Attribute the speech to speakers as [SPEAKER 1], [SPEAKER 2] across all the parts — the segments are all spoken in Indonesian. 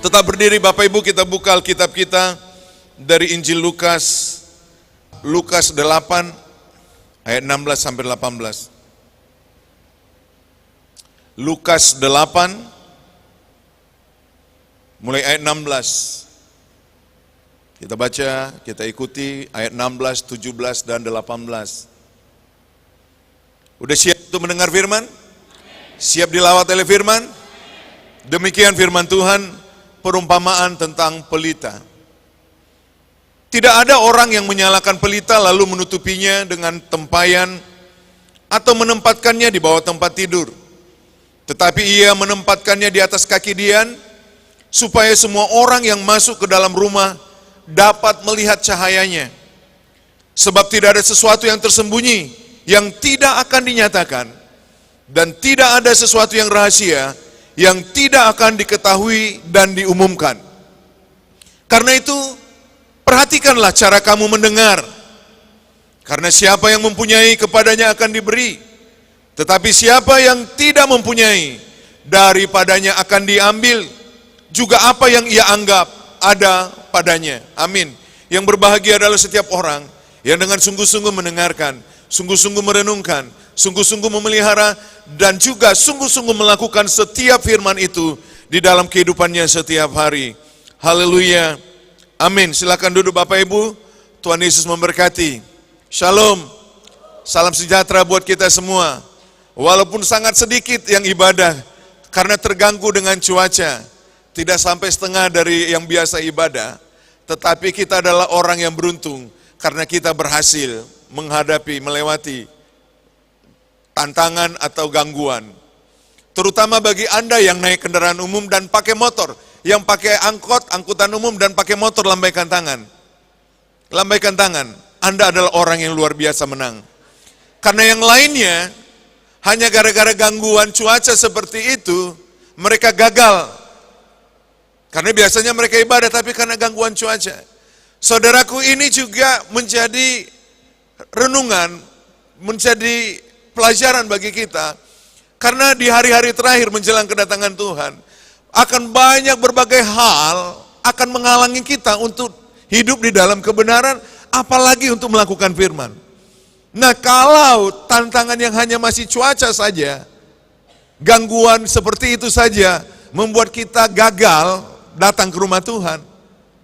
[SPEAKER 1] Tetap berdiri Bapak Ibu, kita buka Alkitab kita dari Injil Lukas 8 ayat 16 sampai 18. Lukas 8 mulai ayat 16. Kita baca, kita ikuti ayat 16, 17 dan 18. Udah siap untuk mendengar firman? Siap dilawat oleh firman? Demikian firman Tuhan, perumpamaan tentang pelita. Tidak ada orang yang menyalakan pelita lalu menutupinya dengan tempayan atau menempatkannya di bawah tempat tidur. Tetapi ia menempatkannya di atas kaki dian, supaya semua orang yang masuk ke dalam rumah dapat melihat cahayanya. Sebab tidak ada sesuatu yang tersembunyi yang tidak akan dinyatakan, dan tidak ada sesuatu yang rahasia yang tidak akan diketahui dan diumumkan. Karena itu, perhatikanlah cara kamu mendengar. Karena siapa yang mempunyai kepadanya akan diberi, tetapi siapa yang tidak mempunyai, daripadanya akan diambil juga apa yang ia anggap ada padanya. Amin. Yang berbahagia adalah setiap orang yang dengan sungguh-sungguh mendengarkan, sungguh-sungguh merenungkan, sungguh-sungguh memelihara, dan juga sungguh-sungguh melakukan setiap firman itu di dalam kehidupannya setiap hari. Haleluya. Amin. Silakan duduk Bapak Ibu. Tuhan Yesus memberkati. Shalom. Salam sejahtera buat kita semua. Walaupun sangat sedikit yang ibadah, karena terganggu dengan cuaca, tidak sampai setengah dari yang biasa ibadah, tetapi kita adalah orang yang beruntung, karena kita berhasil menghadapi, melewati tantangan atau gangguan. Terutama bagi Anda yang naik kendaraan umum dan pakai motor, yang pakai angkutan umum dan pakai motor, lambaikan tangan. Lambaikan tangan. Anda adalah orang yang luar biasa menang. Karena yang lainnya, hanya gara-gara gangguan cuaca seperti itu, mereka gagal. Karena biasanya mereka ibadah, tapi karena gangguan cuaca. Saudaraku, ini juga menjadi renungan, menjadi pelajaran bagi kita. Karena di hari-hari terakhir menjelang kedatangan Tuhan, akan banyak berbagai hal akan menghalangi kita untuk hidup di dalam kebenaran, apalagi untuk melakukan firman. Nah, kalau tantangan yang hanya masih cuaca saja, gangguan seperti itu saja membuat kita gagal datang ke rumah Tuhan,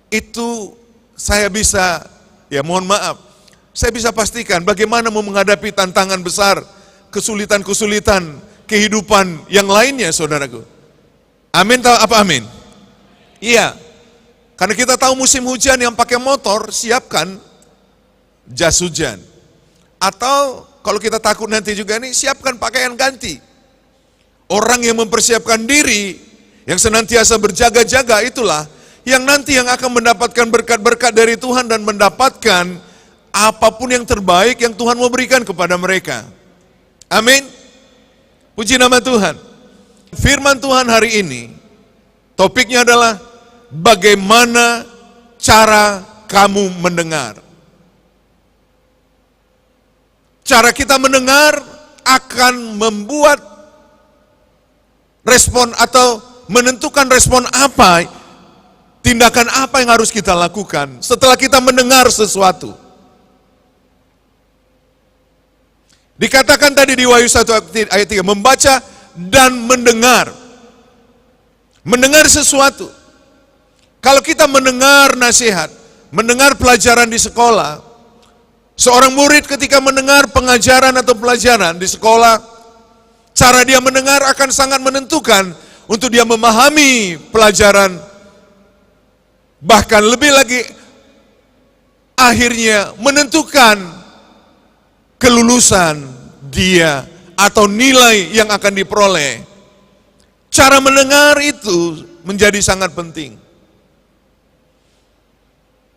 [SPEAKER 1] itu saya bisa, ya mohon maaf, saya bisa pastikan bagaimana mau menghadapi tantangan besar, kesulitan-kesulitan kehidupan yang lainnya, saudaraku. Amin, tahu apa amin? Iya, karena kita tahu musim hujan, yang pakai motor, siapkan jas hujan. Atau kalau kita takut nanti juga nih, siapkan pakaian ganti. Orang yang mempersiapkan diri, yang senantiasa berjaga-jaga, itulah yang nanti yang akan mendapatkan berkat-berkat dari Tuhan dan mendapatkan apapun yang terbaik yang Tuhan mau berikan kepada mereka. Amin. Puji nama Tuhan. Firman Tuhan hari ini, topiknya adalah bagaimana cara kamu mendengar. Cara kita mendengar akan membuat respon atau menentukan respon apa, tindakan apa yang harus kita lakukan setelah kita mendengar sesuatu. Dikatakan tadi di Wahyu 1 ayat 3, membaca dan mendengar. Mendengar sesuatu. Kalau kita mendengar nasihat, mendengar pelajaran di sekolah, seorang murid ketika mendengar pengajaran atau pelajaran di sekolah, cara dia mendengar akan sangat menentukan untuk dia memahami pelajaran. Bahkan lebih lagi, akhirnya menentukan kelulusan dia atau nilai yang akan diperoleh. Cara mendengar itu menjadi sangat penting.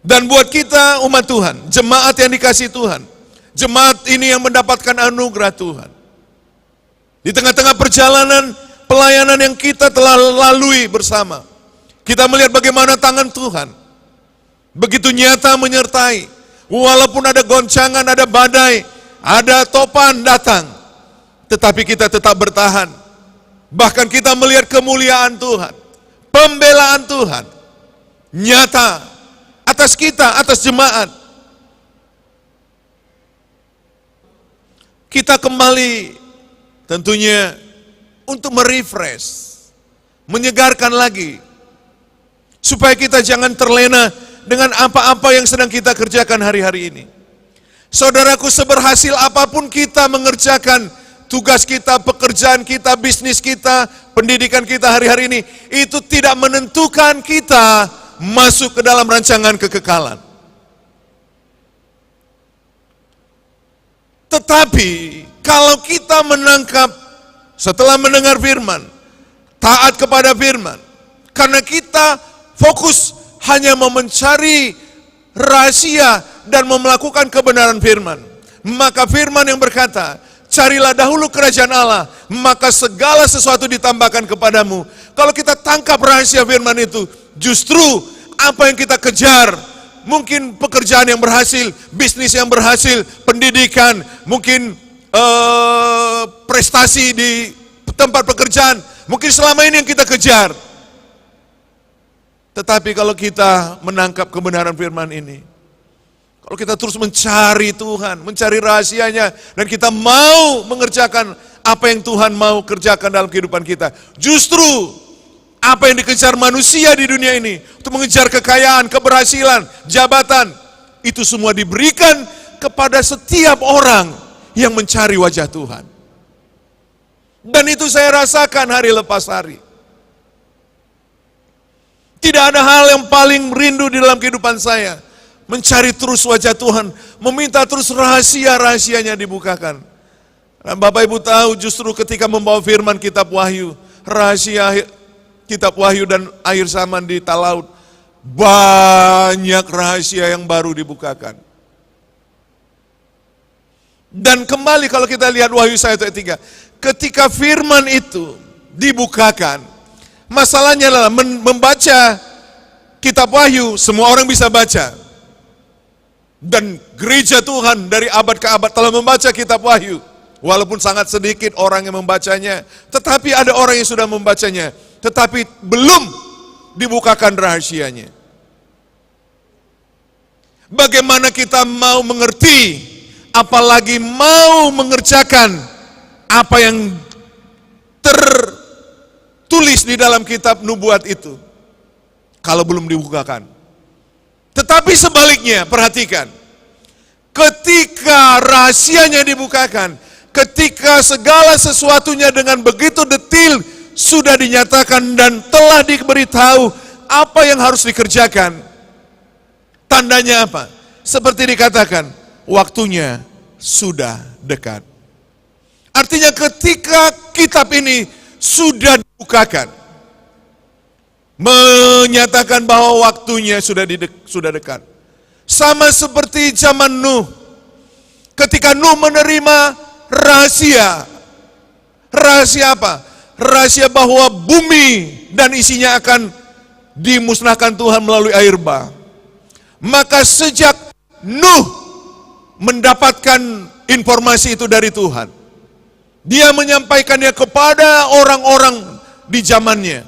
[SPEAKER 1] Dan buat kita umat Tuhan, jemaat yang dikasihi Tuhan, jemaat ini yang mendapatkan anugerah Tuhan, di tengah-tengah perjalanan pelayanan yang kita telah lalui bersama, kita melihat bagaimana tangan Tuhan begitu nyata menyertai. Walaupun ada goncangan, ada badai, ada topan datang, tetapi kita tetap bertahan. Bahkan kita melihat kemuliaan Tuhan, pembelaan Tuhan nyata atas kita, atas jemaat. Kita kembali tentunya untuk merefresh, menyegarkan lagi, supaya kita jangan terlena dengan apa-apa yang sedang kita kerjakan hari-hari ini. Saudaraku, seberhasil apapun kita mengerjakan tugas kita, pekerjaan kita, bisnis kita, pendidikan kita hari-hari ini, itu tidak menentukan kita masuk ke dalam rancangan kekekalan. Tetapi kalau kita menangkap setelah mendengar firman, taat kepada firman, karena kita fokus hanya mencari rahasia dan melakukan kebenaran firman, maka firman yang berkata, carilah dahulu kerajaan Allah, maka segala sesuatu ditambahkan kepadamu. Kalau kita tangkap rahasia firman itu, justru apa yang kita kejar, mungkin pekerjaan yang berhasil, bisnis yang berhasil, pendidikan, mungkin prestasi di tempat pekerjaan, mungkin selama ini yang kita kejar. Tetapi kalau kita menangkap kebenaran firman ini, kalau kita terus mencari Tuhan, mencari rahasianya, dan kita mau mengerjakan apa yang Tuhan mau kerjakan dalam kehidupan kita, justru apa yang dikejar manusia di dunia ini, untuk mengejar kekayaan, keberhasilan, jabatan, itu semua diberikan kepada setiap orang yang mencari wajah Tuhan. Dan itu saya rasakan hari lepas hari. Tidak ada hal yang paling rindu di dalam kehidupan saya, mencari terus wajah Tuhan, meminta terus rahasia-rahasianya dibukakan. Dan Bapak Ibu tahu, justru ketika membawa firman kitab Wahyu, rahasia kitab Wahyu dan akhir zaman di Talaud, banyak rahasia yang baru dibukakan. Dan kembali kalau kita lihat Wahyu 1 ayat 3, ketika firman itu dibukakan, masalahnya adalah membaca kitab Wahyu, semua orang bisa baca. Dan gereja Tuhan dari abad ke abad telah membaca kitab Wahyu. Walaupun sangat sedikit orang yang membacanya, tetapi ada orang yang sudah membacanya, tetapi belum dibukakan rahasianya. Bagaimana kita mau mengerti, apalagi mau mengerjakan apa yang tertulis di dalam kitab nubuat itu, kalau belum dibukakan. Tetapi sebaliknya, perhatikan, ketika rahasianya dibukakan, ketika segala sesuatunya dengan begitu detil sudah dinyatakan dan telah diberitahu apa yang harus dikerjakan, tandanya apa? Seperti dikatakan, waktunya sudah dekat. Artinya ketika kitab ini sudah dibukakan, menyatakan bahwa waktunya sudah dekat. Sama seperti zaman Nuh, ketika Nuh menerima rahasia. Rahasia apa? Rahasia bahwa bumi dan isinya akan dimusnahkan Tuhan melalui air bah. Maka sejak Nuh mendapatkan informasi itu dari Tuhan, dia menyampaikannya kepada orang-orang di zamannya.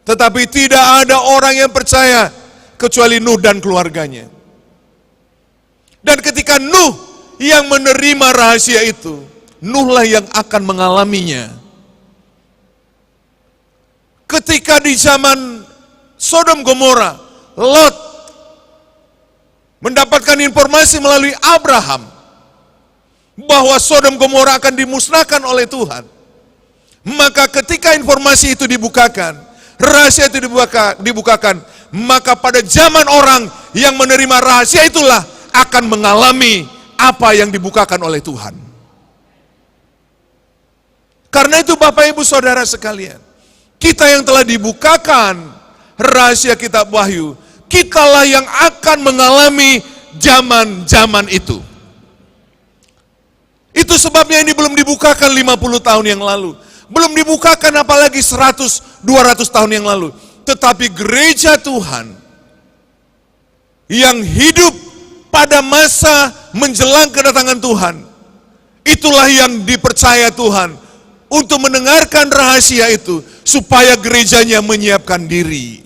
[SPEAKER 1] Tetapi tidak ada orang yang percaya kecuali Nuh dan keluarganya. Dan ketika Nuh yang menerima rahasia itu, Nuhlah yang akan mengalaminya. Ketika di zaman Sodom Gomora, Lot mendapatkan informasi melalui Abraham bahwa Sodom Gomora akan dimusnahkan oleh Tuhan. Maka ketika informasi itu dibukakan, rahasia itu dibukakan, maka pada zaman orang yang menerima rahasia itulah akan mengalami apa yang dibukakan oleh Tuhan. Karena itu Bapak Ibu Saudara sekalian, kita yang telah dibukakan rahasia kitab Wahyu, kitalah yang akan mengalami zaman-zaman itu. Itu sebabnya ini belum dibukakan 50 tahun yang lalu. Belum dibukakan apalagi 100, 200 tahun yang lalu. Tetapi gereja Tuhan yang hidup pada masa menjelang kedatangan Tuhan, itulah yang dipercaya Tuhan untuk mendengarkan rahasia itu, supaya gerejanya menyiapkan diri.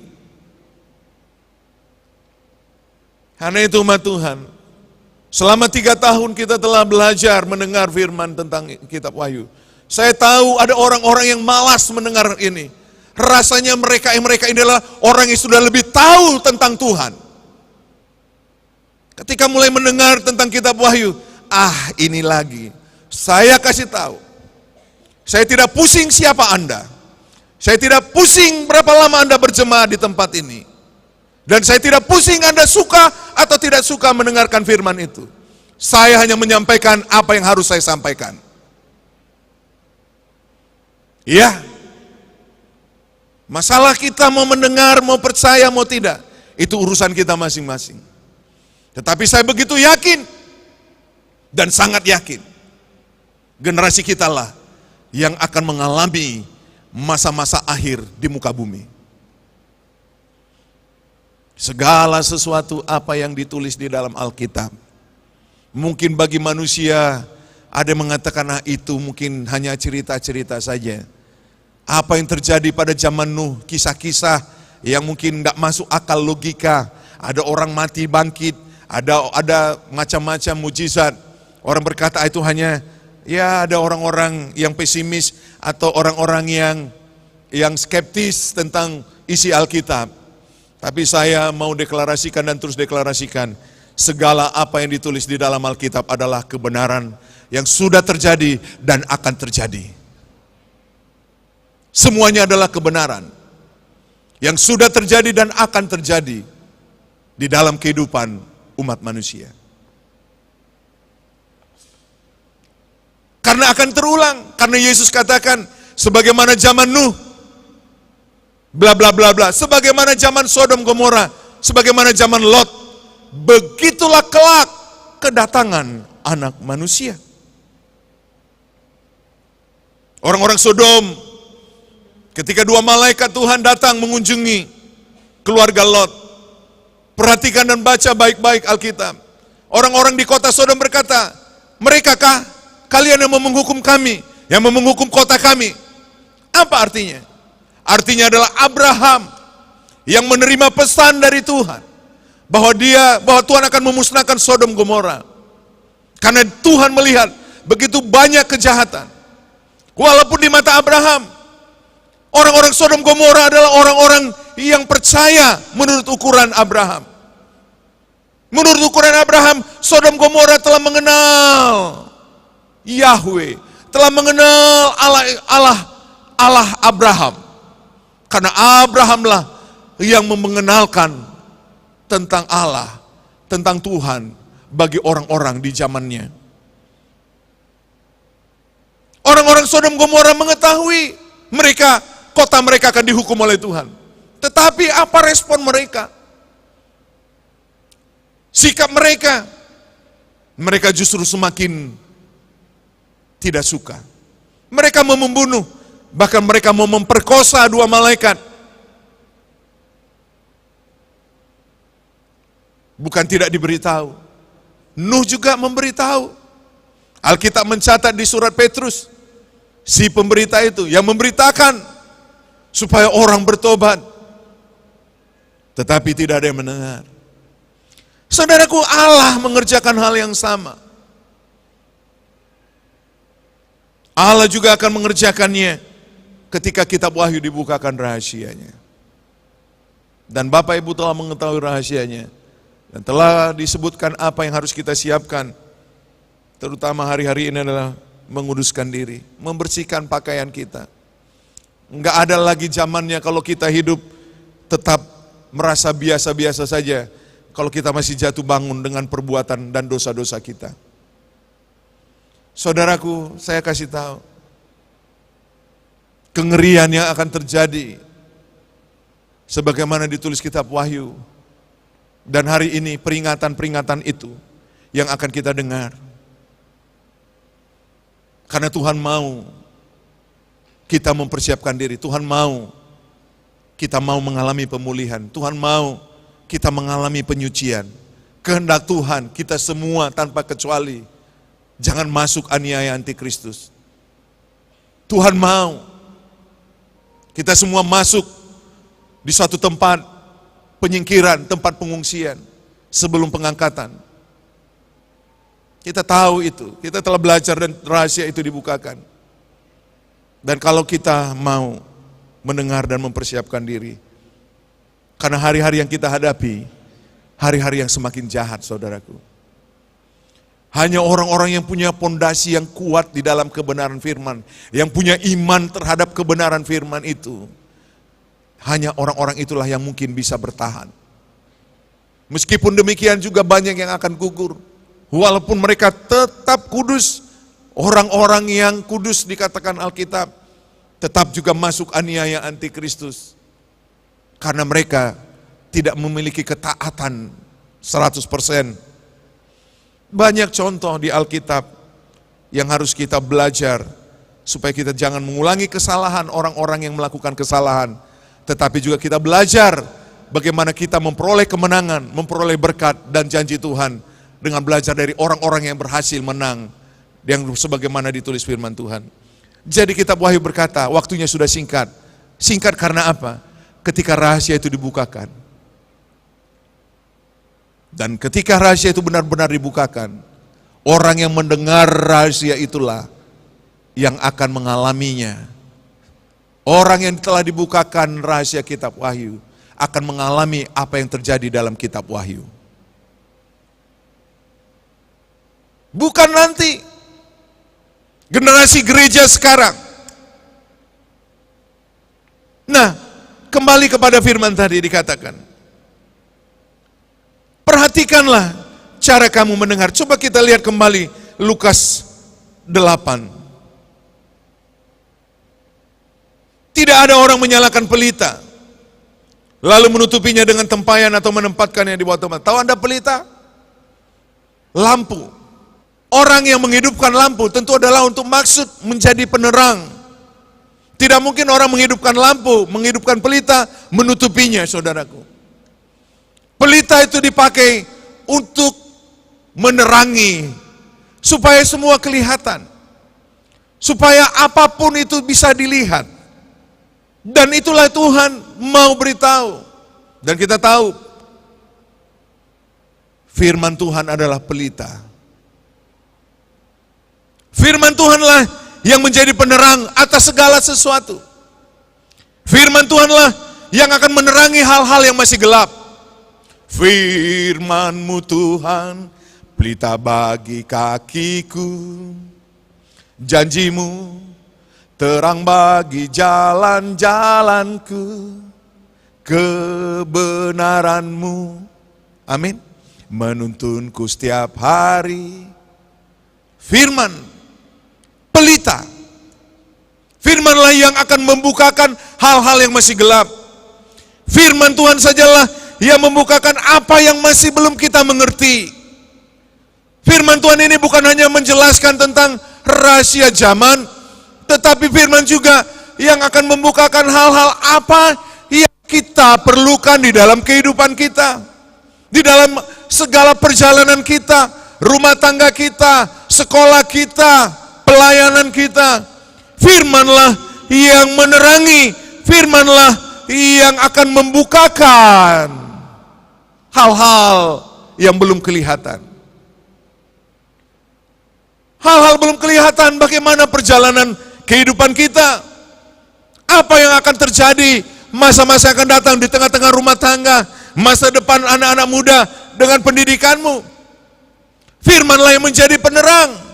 [SPEAKER 1] Karena itu umat Tuhan, selama 3 tahun kita telah belajar mendengar firman tentang kitab Wahyu. Saya tahu ada orang-orang yang malas mendengar ini. Rasanya mereka ini adalah orang yang sudah lebih tahu tentang Tuhan. Ketika mulai mendengar tentang kitab Wahyu, ini lagi. Saya kasih tahu, saya tidak pusing siapa Anda. Saya tidak pusing berapa lama Anda berjemaah di tempat ini. Dan saya tidak pusing Anda suka atau tidak suka mendengarkan firman itu. Saya hanya menyampaikan apa yang harus saya sampaikan. Ya, masalah kita mau mendengar, mau percaya, mau tidak, itu urusan kita masing-masing. Tetapi saya begitu yakin, dan sangat yakin, generasi kita lah yang akan mengalami masa-masa akhir di muka bumi. Segala sesuatu apa yang ditulis di dalam Alkitab, mungkin bagi manusia ada yang mengatakan itu mungkin hanya cerita-cerita saja. Apa yang terjadi pada zaman Nuh, kisah-kisah yang mungkin tidak masuk akal logika. Ada orang mati bangkit, ada macam-macam mujizat. Orang berkata itu hanya, ya ada orang-orang yang pesimis atau orang-orang yang skeptis tentang isi Alkitab. Tapi saya mau deklarasikan dan terus deklarasikan, segala apa yang ditulis di dalam Alkitab adalah kebenaran yang sudah terjadi dan akan terjadi. Semuanya adalah kebenaran yang sudah terjadi dan akan terjadi di dalam kehidupan umat manusia. Karena akan terulang, karena Yesus katakan, sebagaimana zaman Nuh, bla bla bla bla, sebagaimana zaman Sodom Gomora, sebagaimana zaman Lot, begitulah kelak kedatangan Anak Manusia. Orang-orang Sodom, ketika 2 malaikat Tuhan datang mengunjungi keluarga Lot, perhatikan dan baca baik-baik Alkitab. Orang-orang di kota Sodom berkata, mereka-kah kalian yang mau menghukum kami, yang mau menghukum kota kami? Apa artinya? Artinya adalah Abraham yang menerima pesan dari Tuhan bahwa Tuhan akan memusnahkan Sodom Gomora. Karena Tuhan melihat begitu banyak kejahatan. Walaupun di mata Abraham, orang-orang Sodom Gomora adalah orang-orang yang percaya menurut ukuran Abraham. Menurut ukuran Abraham, Sodom Gomora telah mengenal Yahweh, telah mengenal Allah Abraham. Karena Abrahamlah yang mengenalkan tentang Allah, tentang Tuhan bagi orang-orang di zamannya. Orang-orang Sodom Gomora mengetahui kota mereka akan dihukum oleh Tuhan. Tetapi apa respon mereka? Sikap mereka? Mereka justru semakin tidak suka. Mereka mau membunuh, bahkan mereka mau memperkosa 2 malaikat. Bukan tidak diberitahu. Nuh juga memberitahu. Alkitab mencatat di surat Petrus, si pemberita itu yang memberitakan supaya orang bertobat. Tetapi tidak ada yang mendengar. Saudaraku, Allah mengerjakan hal yang sama. Allah juga akan mengerjakannya ketika kitab Wahyu dibukakan rahasianya. Dan Bapak Ibu telah mengetahui rahasianya. Dan telah disebutkan apa yang harus kita siapkan. Terutama hari-hari ini adalah menguduskan diri, membersihkan pakaian kita. Enggak ada lagi zamannya kalau kita hidup tetap merasa biasa-biasa saja. Kalau kita masih jatuh bangun dengan perbuatan dan dosa-dosa kita. Saudaraku, saya kasih tahu, kengerian yang akan terjadi sebagaimana ditulis kitab Wahyu. Dan hari ini peringatan-peringatan itu yang akan kita dengar. Karena Tuhan mau kita mempersiapkan diri, Tuhan mau kita mengalami pemulihan, Tuhan mau kita mengalami penyucian. Kehendak Tuhan kita semua tanpa kecuali jangan masuk aniaya antikristus. Tuhan mau kita semua masuk di suatu tempat penyingkiran, tempat pengungsian sebelum pengangkatan. Kita tahu itu, kita telah belajar dan rahasia itu dibukakan. Dan kalau kita mau mendengar dan mempersiapkan diri, karena hari-hari yang kita hadapi, hari-hari yang semakin jahat, saudaraku. Hanya orang-orang yang punya pondasi yang kuat di dalam kebenaran firman, yang punya iman terhadap kebenaran firman itu, hanya orang-orang itulah yang mungkin bisa bertahan. Meskipun demikian juga banyak yang akan gugur. Walaupun mereka tetap kudus, orang-orang yang kudus dikatakan Alkitab, tetap juga masuk aniaya antikristus. Karena mereka tidak memiliki ketaatan 100%. Banyak contoh di Alkitab yang harus kita belajar, supaya kita jangan mengulangi kesalahan orang-orang yang melakukan kesalahan. Tetapi juga kita belajar bagaimana kita memperoleh kemenangan, memperoleh berkat dan janji Tuhan, dengan belajar dari orang-orang yang berhasil menang, yang sebagaimana ditulis firman Tuhan. Jadi kitab Wahyu berkata, waktunya sudah singkat. Singkat karena apa? Ketika rahasia itu dibukakan. Dan ketika rahasia itu benar-benar dibukakan, orang yang mendengar rahasia itulah yang akan mengalaminya. Orang yang telah dibukakan rahasia kitab Wahyu akan mengalami apa yang terjadi dalam kitab Wahyu. Bukan nanti. Generasi gereja sekarang. Nah, kembali kepada firman tadi dikatakan, perhatikanlah cara kamu mendengar. Coba kita lihat kembali Lukas 8. Tidak ada orang menyalakan pelita, lalu menutupinya dengan tempayan atau menempatkannya di bawah tempat. Tahu Anda pelita? Lampu. Orang yang menghidupkan lampu tentu adalah untuk maksud menjadi penerang. Tidak mungkin orang menghidupkan lampu, menghidupkan pelita, menutupinya, saudaraku. Pelita itu dipakai untuk menerangi, supaya semua kelihatan. Supaya apapun itu bisa dilihat. Dan itulah Tuhan mau beritahu. Dan kita tahu, firman Tuhan adalah pelita. Firman Tuhanlah yang menjadi penerang atas segala sesuatu. Firman Tuhanlah yang akan menerangi hal-hal yang masih gelap. Firman-Mu Tuhan, pelita bagi kakiku. Janji-Mu, terang bagi jalan-jalanku. Kebenaran-Mu, amin, menuntunku setiap hari. Firman, pelita. Firmanlah yang akan membukakan hal-hal yang masih gelap. Firman Tuhan sajalah yang membukakan apa yang masih belum kita mengerti. Firman Tuhan ini bukan hanya menjelaskan tentang rahasia zaman, tetapi firman juga yang akan membukakan hal-hal apa yang kita perlukan di dalam kehidupan kita, di dalam segala perjalanan kita, rumah tangga kita, sekolah kita, pelayanan kita. Firmanlah yang menerangi, firmanlah yang akan membukakan hal-hal yang belum kelihatan. Hal-hal belum kelihatan, bagaimana perjalanan kehidupan kita. Apa yang akan terjadi masa-masa akan datang di tengah-tengah rumah tangga, masa depan anak-anak muda dengan pendidikanmu. Firmanlah yang menjadi penerang.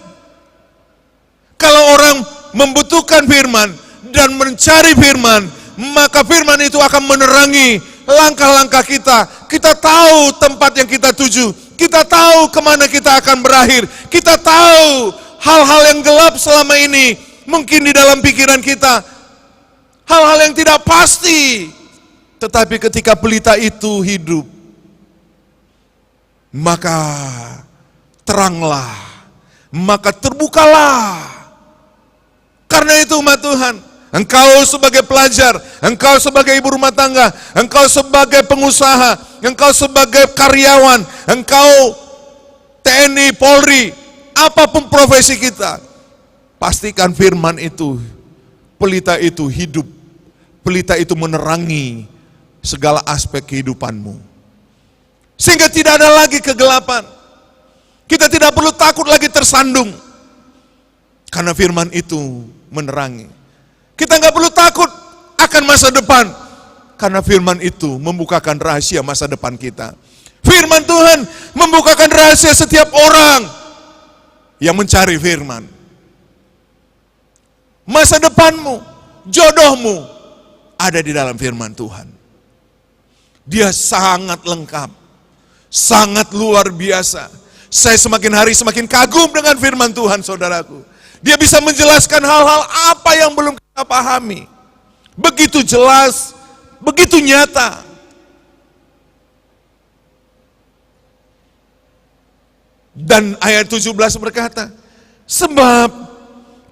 [SPEAKER 1] Kalau orang membutuhkan firman dan mencari firman, maka firman itu akan menerangi langkah-langkah kita. Kita tahu tempat yang kita tuju, kita tahu kemana kita akan berakhir, kita tahu hal-hal yang gelap selama ini mungkin di dalam pikiran kita, hal-hal yang tidak pasti. Tetapi ketika pelita itu hidup, maka teranglah, maka terbukalah. Karena itu umat Tuhan, engkau sebagai pelajar, engkau sebagai ibu rumah tangga, engkau sebagai pengusaha, engkau sebagai karyawan, engkau TNI, Polri, apapun profesi kita, pastikan firman itu pelita itu hidup. Pelita itu menerangi segala aspek kehidupanmu. Sehingga tidak ada lagi kegelapan. Kita tidak perlu takut lagi tersandung. Karena firman itu menerangi. Kita nggak perlu takut akan masa depan. Karena firman itu membukakan rahasia masa depan kita. Firman Tuhan membukakan rahasia setiap orang yang mencari firman. Masa depanmu, jodohmu ada di dalam firman Tuhan. Dia sangat lengkap, sangat luar biasa. Saya semakin hari semakin kagum dengan firman Tuhan, saudaraku. Dia bisa menjelaskan hal-hal apa yang belum kita pahami. Begitu jelas, begitu nyata. Dan ayat 17 berkata, sebab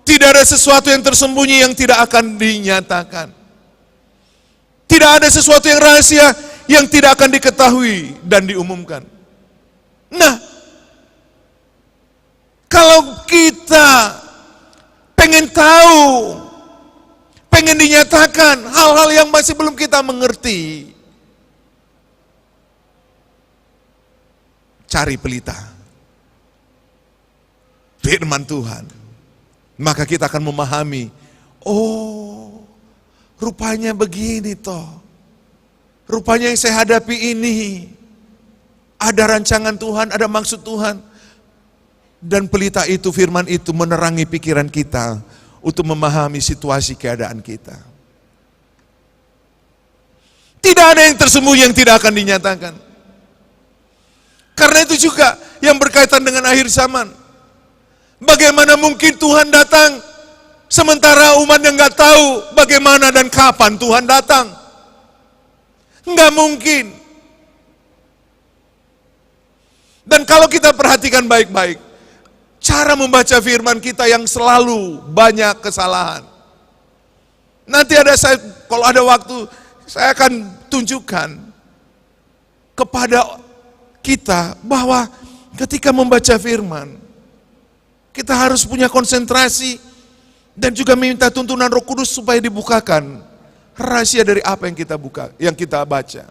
[SPEAKER 1] tidak ada sesuatu yang tersembunyi yang tidak akan dinyatakan. Tidak ada sesuatu yang rahasia yang tidak akan diketahui dan diumumkan. Nah, kalau kita pengen tahu, pengen dinyatakan hal-hal yang masih belum kita mengerti, cari pelita firman Tuhan. Maka kita akan memahami, oh, rupanya begini toh. Rupanya yang saya hadapi ini ada rancangan Tuhan, ada maksud Tuhan. Dan pelita itu, firman itu menerangi pikiran kita untuk memahami situasi keadaan kita. Tidak ada yang tersembunyi yang tidak akan dinyatakan. Karena itu juga yang berkaitan dengan akhir zaman. Bagaimana mungkin Tuhan datang sementara umat yang nggak tahu bagaimana dan kapan Tuhan datang? Nggak mungkin. Dan kalau kita perhatikan baik-baik, cara membaca firman kita yang selalu banyak kesalahan. Nanti kalau ada waktu, saya akan tunjukkan kepada kita bahwa ketika membaca firman, kita harus punya konsentrasi dan juga minta tuntunan Roh Kudus supaya dibukakan rahasia dari apa yang kita buka, yang kita baca.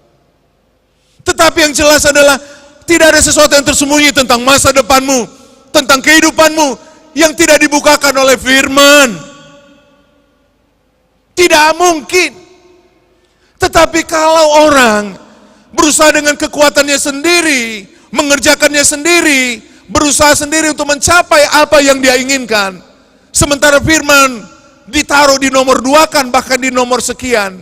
[SPEAKER 1] Tetapi yang jelas adalah tidak ada sesuatu yang tersembunyi tentang masa depanmu, tentang kehidupanmu yang tidak dibukakan oleh firman. Tidak mungkin. Tetapi kalau orang berusaha dengan kekuatannya sendiri, mengerjakannya sendiri, berusaha sendiri untuk mencapai apa yang dia inginkan, sementara firman ditaruh di nomor 2 kan, bahkan di nomor sekian,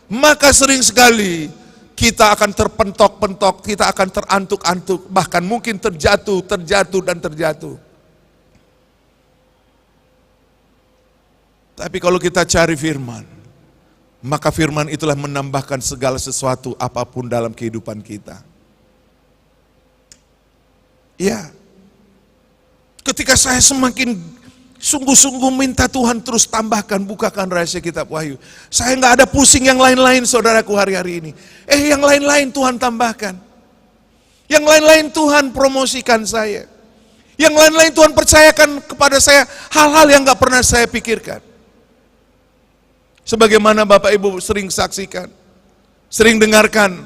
[SPEAKER 1] maka sering sekali kita akan terpentok-pentok, kita akan terantuk-antuk, bahkan mungkin terjatuh, dan terjatuh. Tapi kalau kita cari firman, maka firman itulah menambahkan segala sesuatu apapun dalam kehidupan kita. Ya, ketika saya semakin sungguh-sungguh minta Tuhan terus tambahkan, bukakan rahasia kitab Wahyu. Saya nggak ada pusing yang lain-lain, saudaraku, hari-hari ini. Yang lain-lain Tuhan tambahkan. Yang lain-lain Tuhan promosikan saya. Yang lain-lain Tuhan percayakan kepada saya hal-hal yang nggak pernah saya pikirkan. Sebagaimana Bapak Ibu sering saksikan, sering dengarkan.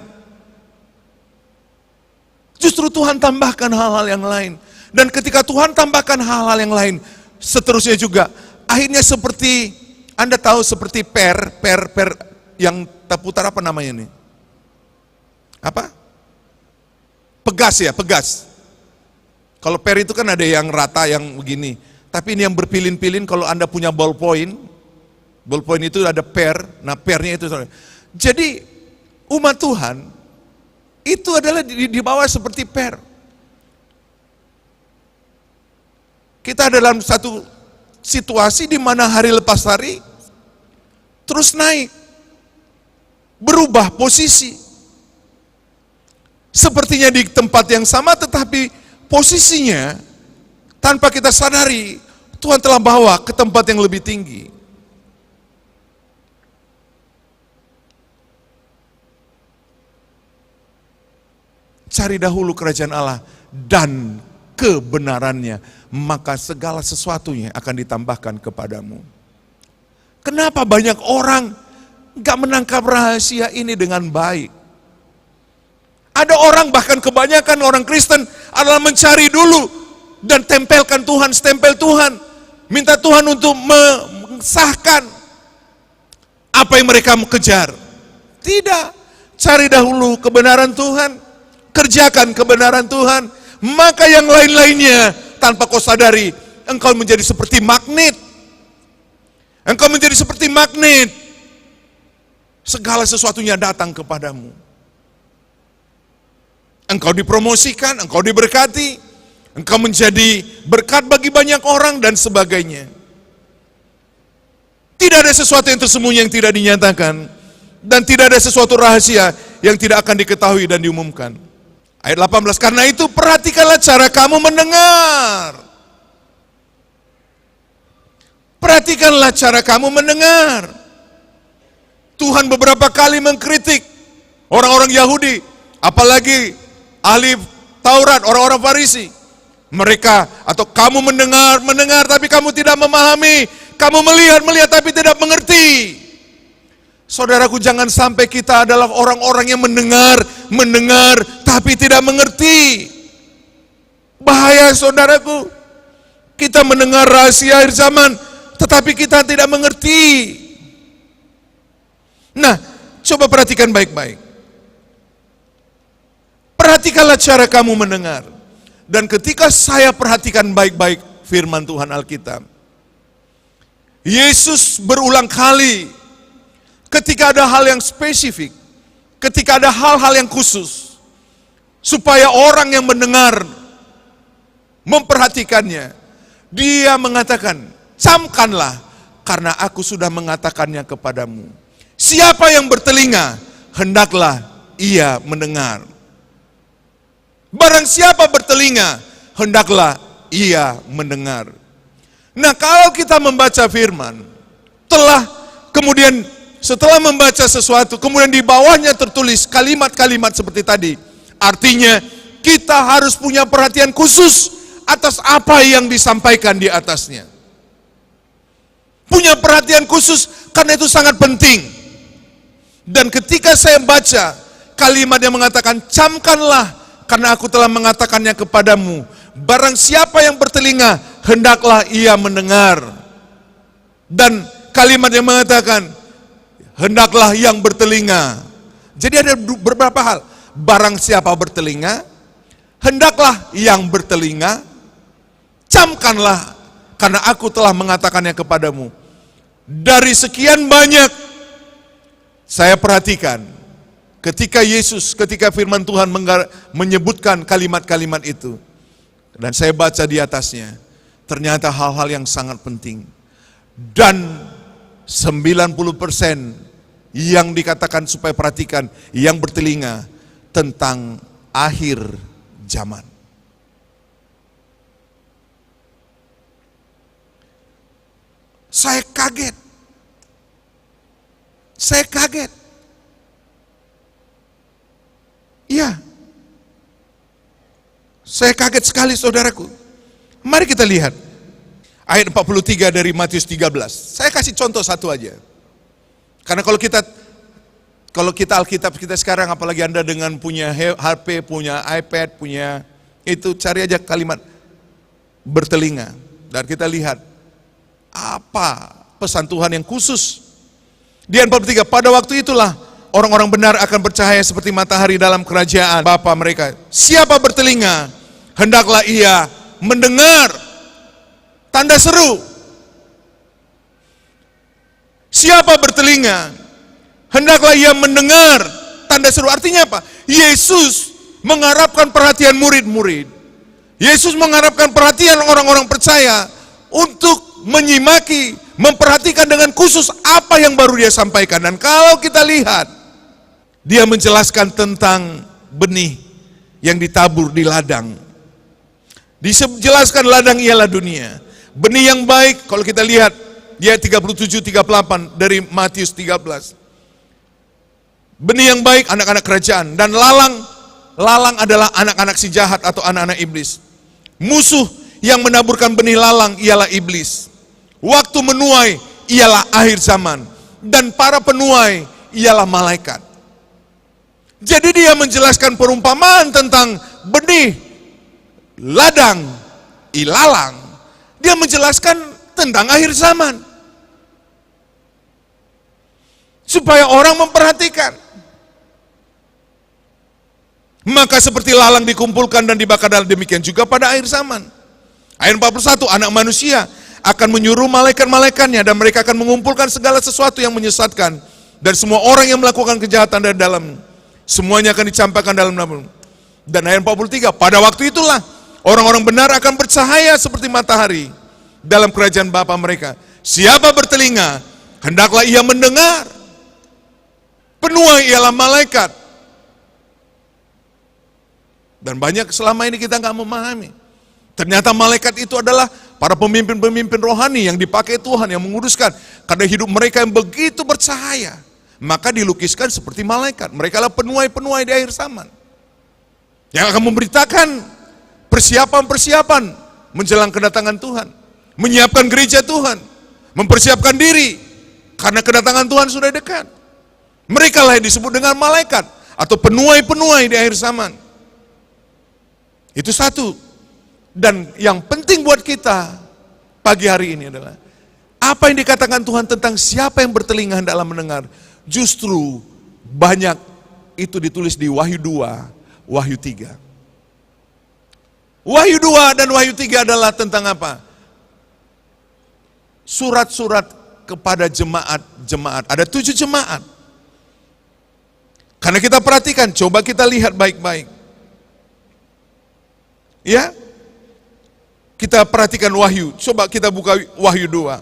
[SPEAKER 1] Justru Tuhan tambahkan hal-hal yang lain. Dan ketika Tuhan tambahkan hal-hal yang lain, seterusnya juga, akhirnya seperti, Anda tahu seperti per yang terputar, apa namanya ini? Apa? Pegas ya, pegas. Kalau per itu kan ada yang rata, yang begini. Tapi ini yang berpilin-pilin, kalau Anda punya ballpoint itu ada per, nah pernya itu. Jadi umat Tuhan, itu adalah di bawah seperti per. Kita dalam satu situasi di mana hari lepas hari terus naik, berubah posisi. Sepertinya di tempat yang sama, tetapi posisinya tanpa kita sadari Tuhan telah bawa ke tempat yang lebih tinggi. Cari dahulu kerajaan Allah dan kebenarannya, maka segala sesuatunya akan ditambahkan kepadamu. Kenapa banyak orang gak menangkap rahasia ini dengan baik? Ada orang, bahkan kebanyakan orang Kristen adalah mencari dulu dan tempelkan Tuhan, stempel Tuhan. Minta Tuhan untuk mengesahkan apa yang mereka kejar. Tidak, cari dahulu kebenaran Tuhan, kerjakan kebenaran Tuhan, maka yang lain-lainnya tanpa kau sadari, engkau menjadi seperti magnet. Engkau menjadi seperti magnet. Segala sesuatunya datang kepadamu. Engkau dipromosikan, engkau diberkati, engkau menjadi berkat bagi banyak orang dan sebagainya. Tidak ada sesuatu yang tersembunyi yang tidak dinyatakan, dan tidak ada sesuatu rahasia yang tidak akan diketahui dan diumumkan. Ayat 18, karena itu perhatikanlah cara kamu mendengar. Perhatikanlah cara kamu mendengar. Tuhan beberapa kali mengkritik orang-orang Yahudi, apalagi ahli Taurat, orang-orang Farisi. Mereka, atau kamu mendengar tapi kamu tidak memahami. Kamu melihat tapi tidak mengerti. Saudaraku, jangan sampai kita adalah orang-orang yang mendengar tapi tidak mengerti. Bahaya saudaraku. Kita mendengar rahasia akhir zaman tetapi kita tidak mengerti. Nah, coba perhatikan baik-baik. Perhatikanlah cara kamu mendengar. Dan ketika saya perhatikan baik-baik firman Tuhan Alkitab, Yesus berulang kali ketika ada hal yang spesifik, ketika ada hal-hal yang khusus, supaya orang yang mendengar memperhatikannya, dia mengatakan, camkanlah karena aku sudah mengatakannya kepadamu. Siapa yang bertelinga, hendaklah ia mendengar. Barang siapa bertelinga, hendaklah ia mendengar. Nah, kalau kita membaca firman, kemudian setelah membaca sesuatu, kemudian di bawahnya tertulis kalimat-kalimat seperti tadi, artinya kita harus punya perhatian khusus atas apa yang disampaikan di atasnya. Punya perhatian khusus karena itu sangat penting. Dan ketika saya baca kalimat yang mengatakan, camkanlah karena aku telah mengatakannya kepadamu. Barang siapa yang bertelinga, hendaklah ia mendengar. Dan kalimat yang mengatakan, hendaklah yang bertelinga. Jadi ada beberapa hal. Barang siapa bertelinga, hendaklah yang bertelinga, camkanlah karena aku telah mengatakannya kepadamu. Dari sekian banyak, saya perhatikan, ketika firman Tuhan menyebutkan kalimat-kalimat itu, dan saya baca di atasnya, ternyata hal-hal yang sangat penting. Dan 90% yang dikatakan supaya perhatikan, yang bertelinga, tentang akhir zaman. Saya kaget. Iya. Saya kaget sekali saudaraku. Mari kita lihat. Ayat 43 dari Matius 13. Saya kasih contoh satu aja. Karena kalau kita Alkitab kita sekarang, apalagi Anda dengan punya HP, punya iPad, punya itu, cari aja kalimat bertelinga. Dan kita lihat apa pesan Tuhan yang khusus. Di ayat 43, pada waktu itulah orang-orang benar akan bercahaya seperti matahari dalam kerajaan Bapa mereka. Siapa bertelinga, hendaklah ia mendengar. Tanda seru. Siapa bertelinga, hendaklah ia mendengar. Tanda seru. Artinya apa? Yesus mengharapkan perhatian murid-murid. Yesus mengharapkan perhatian orang-orang percaya untuk menyimaki, memperhatikan dengan khusus apa yang baru dia sampaikan. Dan kalau kita lihat, dia menjelaskan tentang benih yang ditabur di ladang. Dijelaskan ladang ialah dunia. Benih yang baik, kalau kita lihat, dia 37-38 dari Matius 13. Benih yang baik, anak-anak kerajaan. Dan lalang adalah anak-anak si jahat atau anak-anak iblis. Musuh yang menaburkan benih lalang ialah iblis. Waktu menuai, ialah akhir zaman, dan para penuai ialah malaikat. Jadi dia menjelaskan perumpamaan tentang benih, ladang, ilalang. Dia menjelaskan tentang akhir zaman. Supaya orang memperhatikan. Maka seperti lalang dikumpulkan dan dibakar, demikian juga pada akhir zaman. Ayat 41, anak manusia akan menyuruh malaikat-malaikatnya dan mereka akan mengumpulkan segala sesuatu yang menyesatkan dan semua orang yang melakukan kejahatan dari dalam. Semuanya akan dicampakkan dalam nama. Dan ayat 43, pada waktu itulah orang-orang benar akan bercahaya seperti matahari dalam kerajaan Bapa mereka. Siapa bertelinga, hendaklah ia mendengar. Penuai ialah malaikat. Dan banyak selama ini kita nggak memahami. Ternyata malaikat itu adalah para pemimpin-pemimpin rohani yang dipakai Tuhan, yang menguruskan. Karena hidup mereka yang begitu bercahaya, maka dilukiskan seperti malaikat. Mereka adalah penuai-penuai di akhir zaman. Yang akan memberitakan persiapan-persiapan menjelang kedatangan Tuhan. Menyiapkan gereja Tuhan. Mempersiapkan diri. Karena kedatangan Tuhan sudah dekat. Mereka lah yang disebut dengan malaikat. Atau penuai-penuai di akhir zaman. Itu satu. Dan yang penting buat kita pagi hari ini adalah apa yang dikatakan Tuhan tentang siapa yang bertelinga hendaklah mendengar. Justru banyak itu ditulis di Wahyu 2, Wahyu 3. Wahyu 2 dan Wahyu 3 adalah tentang apa? Surat-surat kepada jemaat-jemaat. Ada 7 jemaat. Karena kita perhatikan, coba kita lihat baik-baik. Ya, kita perhatikan Wahyu. Coba kita buka Wahyu 2.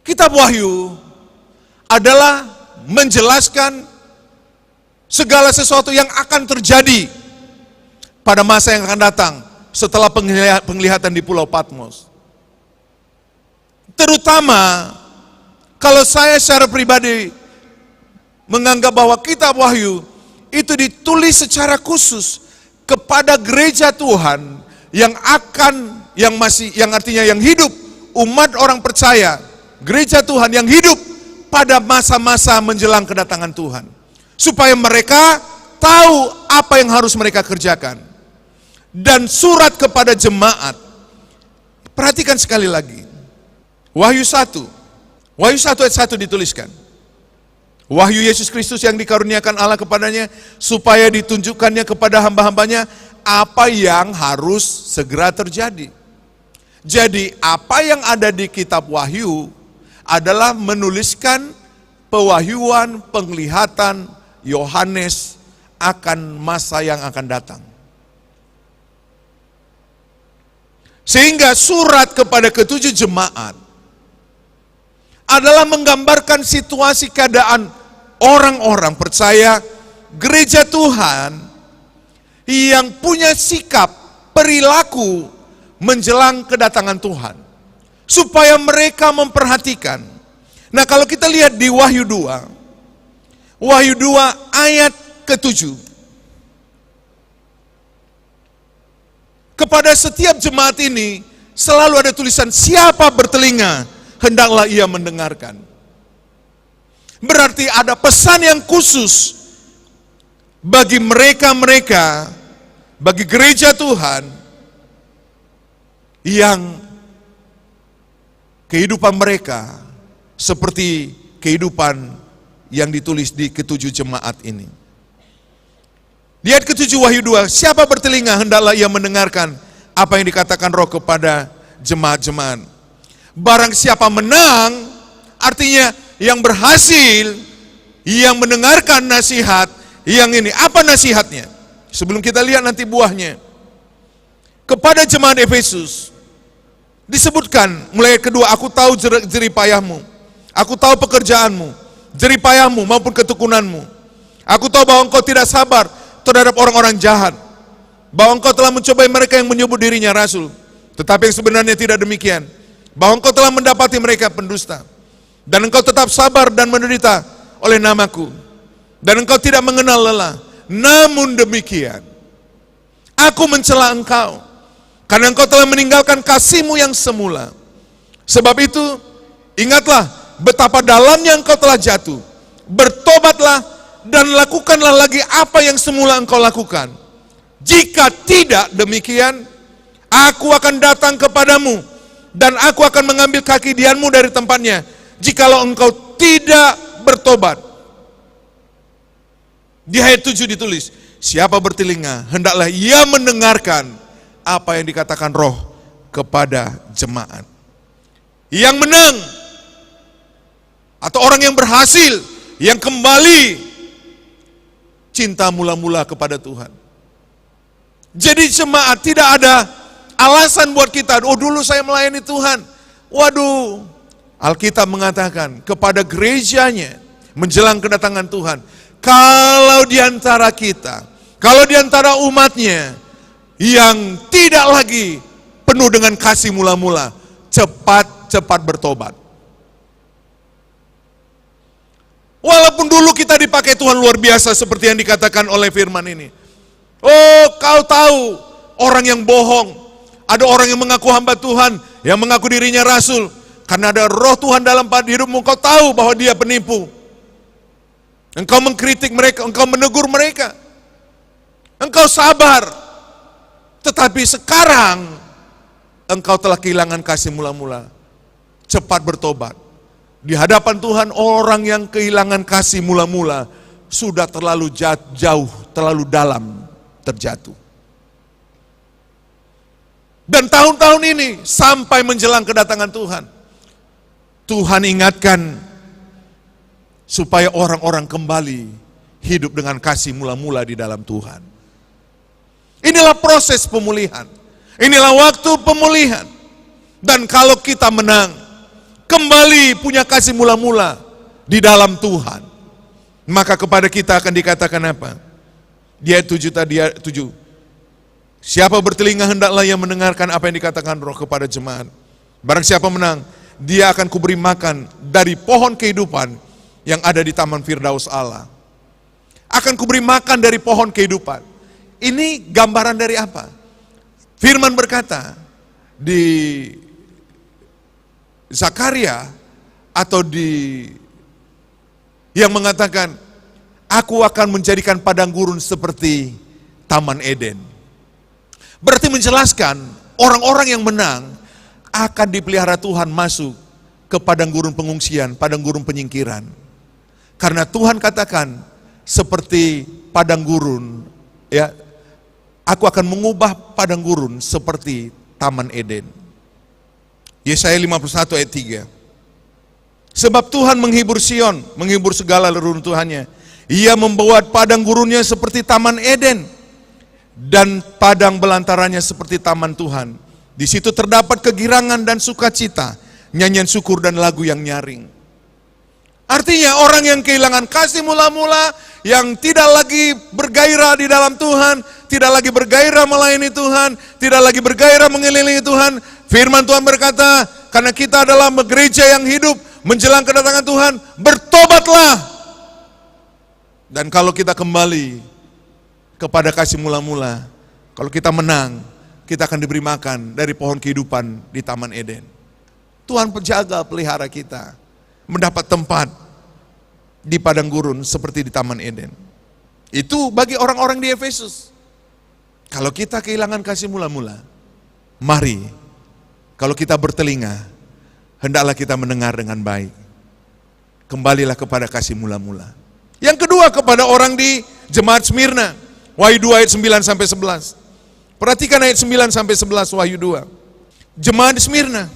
[SPEAKER 1] Kitab Wahyu adalah menjelaskan segala sesuatu yang akan terjadi pada masa yang akan datang setelah penglihatan di Pulau Patmos. Terutama kalau saya secara pribadi menganggap bahwa kitab Wahyu itu ditulis secara khusus kepada gereja Tuhan yang artinya yang hidup, umat orang percaya, gereja Tuhan yang hidup pada masa-masa menjelang kedatangan Tuhan. Supaya mereka tahu apa yang harus mereka kerjakan. Dan surat kepada jemaat, perhatikan sekali lagi. Wahyu 1 ayat 1 dituliskan. Wahyu Yesus Kristus yang dikaruniakan Allah kepadanya, supaya ditunjukkannya kepada hamba-hambanya apa yang harus segera terjadi. Jadi apa yang ada di kitab Wahyu adalah menuliskan pewahyuan, penglihatan Yohanes akan masa yang akan datang. Sehingga surat kepada ketujuh jemaat adalah menggambarkan situasi keadaan orang-orang percaya gereja Tuhan yang punya sikap, perilaku menjelang kedatangan Tuhan. Supaya mereka memperhatikan. Nah kalau kita lihat di Wahyu 2 ayat ke-7. Kepada setiap jemaat ini selalu ada tulisan siapa bertelinga hendaklah ia mendengarkan. Berarti ada pesan yang khusus bagi mereka-mereka, bagi gereja Tuhan yang kehidupan mereka seperti kehidupan yang ditulis di ketujuh jemaat ini. Lihat ketujuh Wahyu 2, siapa bertelinga hendaklah ia mendengarkan apa yang dikatakan Roh kepada jemaat-jemaat. Barang siapa menang, artinya yang berhasil, yang mendengarkan nasihat, yang ini. Apa nasihatnya? Sebelum kita lihat nanti buahnya. Kepada jemaat Efesus, disebutkan mulai kedua, aku tahu jeripayahmu, aku tahu pekerjaanmu, jeripayahmu maupun ketekunanmu. Aku tahu bahwa engkau tidak sabar terhadap orang-orang jahat, bahwa engkau telah mencobai mereka yang menyebut dirinya rasul, tetapi yang sebenarnya tidak demikian. Bahwa engkau telah mendapati mereka pendusta. Dan engkau tetap sabar dan menderita oleh namaku. Dan engkau tidak mengenal lelah. Namun demikian, aku mencela engkau. Karena engkau telah meninggalkan kasihmu yang semula. Sebab itu, ingatlah betapa dalamnya engkau telah jatuh. Bertobatlah dan lakukanlah lagi apa yang semula engkau lakukan. Jika tidak demikian, aku akan datang kepadamu dan aku akan mengambil kaki dianmu dari tempatnya, jikalau engkau tidak bertobat. Di ayat 7 ditulis, siapa bertelinga, hendaklah ia mendengarkan apa yang dikatakan Roh kepada jemaat. Yang menang, atau orang yang berhasil, yang kembali cinta mula-mula kepada Tuhan. Jadi jemaat, tidak ada alasan buat kita, oh dulu saya melayani Tuhan. Waduh, Alkitab mengatakan kepada gerejanya menjelang kedatangan Tuhan, kalau di antara kita, kalau di antara umatnya yang tidak lagi penuh dengan kasih mula-mula, cepat bertobat. Walaupun dulu kita dipakai Tuhan luar biasa seperti yang dikatakan oleh firman ini. Oh, kau tahu orang yang bohong, ada orang yang mengaku hamba Tuhan, yang mengaku dirinya rasul, karena ada Roh Tuhan dalam hidupmu, kau tahu bahwa dia penipu. Engkau mengkritik mereka, engkau menegur mereka, engkau sabar, tetapi sekarang engkau telah kehilangan kasih mula-mula. Cepat bertobat. Di hadapan Tuhan, orang yang kehilangan kasih mula-mula sudah terlalu jauh, terlalu dalam terjatuh. Dan tahun-tahun ini sampai menjelang kedatangan Tuhan, Tuhan ingatkan supaya orang-orang kembali hidup dengan kasih mula-mula di dalam Tuhan. Inilah proses pemulihan. Inilah waktu pemulihan. Dan kalau kita menang, kembali punya kasih mula-mula di dalam Tuhan, maka kepada kita akan dikatakan apa? Di ayat 7 tadi, ayat 7. Siapa bertelinga hendaklah yang mendengarkan apa yang dikatakan Roh kepada jemaat. Barang siapa menang, dia akan kuberi makan dari pohon kehidupan yang ada di taman Firdaus Allah. Akan kuberi makan dari pohon kehidupan. Ini gambaran dari apa? Firman berkata di Zakaria atau di yang mengatakan, aku akan menjadikan padang gurun seperti Taman Eden. Berarti menjelaskan orang-orang yang menang akan dipelihara Tuhan masuk ke padang gurun pengungsian, padang gurun penyingkiran. Karena Tuhan katakan seperti padang gurun, ya, aku akan mengubah padang gurun seperti Taman Eden. Yesaya 51 ayat 3. Sebab Tuhan menghibur Sion, menghibur segala reruntuhannya. Ia membuat padang gurunnya seperti Taman Eden, dan padang belantarannya seperti taman Tuhan. Di situ terdapat kegirangan dan sukacita, nyanyian syukur dan lagu yang nyaring. Artinya orang yang kehilangan kasih mula-mula, yang tidak lagi bergairah di dalam Tuhan, tidak lagi bergairah melayani Tuhan, tidak lagi bergairah mengelilingi Tuhan, firman Tuhan berkata, karena kita adalah gereja yang hidup menjelang kedatangan Tuhan, bertobatlah. Dan kalau kita kembali kepada kasih mula-mula, kalau kita menang, kita akan diberi makan dari pohon kehidupan di Taman Eden. Tuhan penjaga pelihara kita, mendapat tempat di padang gurun seperti di Taman Eden. Itu bagi orang-orang di Efesus. Kalau kita kehilangan kasih mula-mula, mari, kalau kita bertelinga, hendaklah kita mendengar dengan baik. Kembalilah kepada kasih mula-mula. Yang kedua, kepada orang di jemaat Smyrna, Wahyu 2 ayat 9 sampai 11. Perhatikan ayat 9 sampai 11 Wahyu 2. Jemaat Smyrna.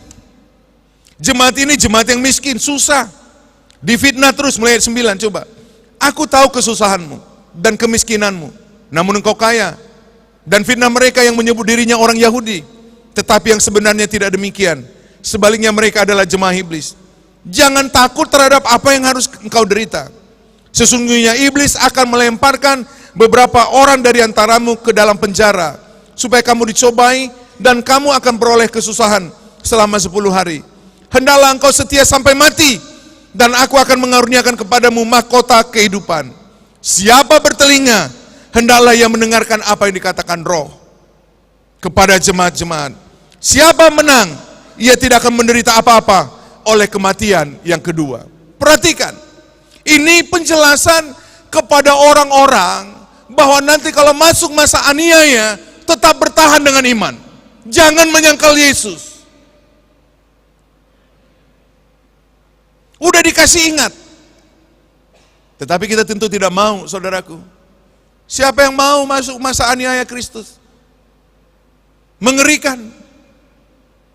[SPEAKER 1] Jemaat ini jemaat yang miskin, susah. Difitnah terus mulai ayat 9, coba. Aku tahu kesusahanmu dan kemiskinanmu, namun engkau kaya. Dan fitnah mereka yang menyebut dirinya orang Yahudi, tetapi yang sebenarnya tidak demikian. Sebaliknya mereka adalah jemaah iblis. Jangan takut terhadap apa yang harus engkau derita. Sesungguhnya iblis akan melemparkan beberapa orang dari antaramu ke dalam penjara, supaya kamu dicobai dan kamu akan beroleh kesusahan selama 10 hari. Hendaklah engkau setia sampai mati, dan aku akan mengaruniakan kepadamu mahkota kehidupan. Siapa bertelinga, hendaklah ia mendengarkan apa yang dikatakan Roh kepada jemaat-jemaat. Siapa menang,
[SPEAKER 2] ia tidak akan menderita apa-apa oleh kematian yang kedua. Perhatikan, ini penjelasan kepada orang-orang bahwa nanti kalau masuk masa aniaya, tetap bertahan dengan iman. Jangan menyangkal Yesus. Udah dikasih ingat. Tetapi kita tentu tidak mau, saudaraku. Siapa yang mau masuk masa aniaya Kristus? Mengerikan.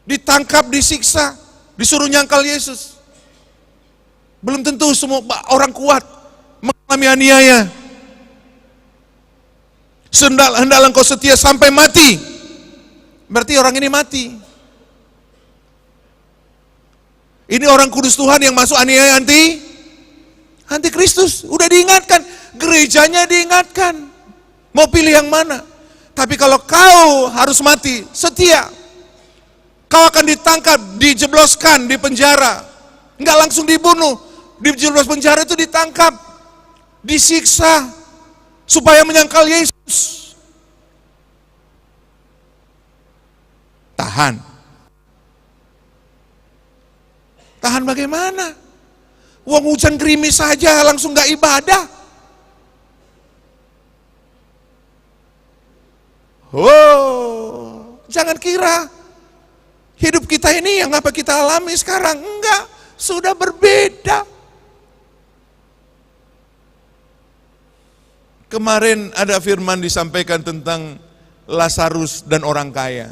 [SPEAKER 2] Ditangkap, disiksa, disuruh nyangkal Yesus. Belum tentu semua orang kuat mengalami aniaya. Hendaklah engkau setia sampai mati. Berarti orang ini mati. Ini orang kudus Tuhan yang masuk aniaya anti Kristus. Udah diingatkan, gerejanya diingatkan. Mau pilih yang mana? Tapi kalau kau harus mati, setia. Kau akan ditangkap, dijebloskan di penjara. Enggak langsung dibunuh. Dijeblos penjara itu ditangkap, disiksa, supaya menyangkal Yesus. Tahan. Tahan bagaimana? Uang hujan gerimis saja langsung gak ibadah. Oh, jangan kira hidup kita ini yang apa kita alami sekarang. Enggak, sudah berbeda. Kemarin ada firman disampaikan tentang Lazarus dan orang kaya.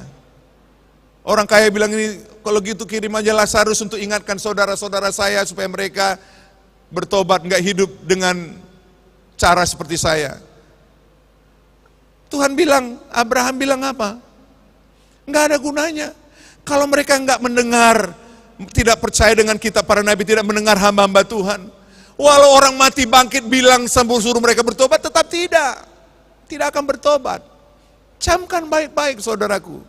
[SPEAKER 2] Orang kaya bilang ini, kalau gitu kirim aja Lazarus untuk ingatkan saudara-saudara saya supaya mereka bertobat, enggak hidup dengan cara seperti saya. Tuhan bilang, Abraham bilang apa? Enggak ada gunanya. Kalau mereka enggak mendengar, tidak percaya dengan kitab para nabi, tidak mendengar hamba-hamba Tuhan. Walau orang mati bangkit bilang suruh mereka bertobat, tetap tidak akan bertobat. Camkan baik-baik saudaraku.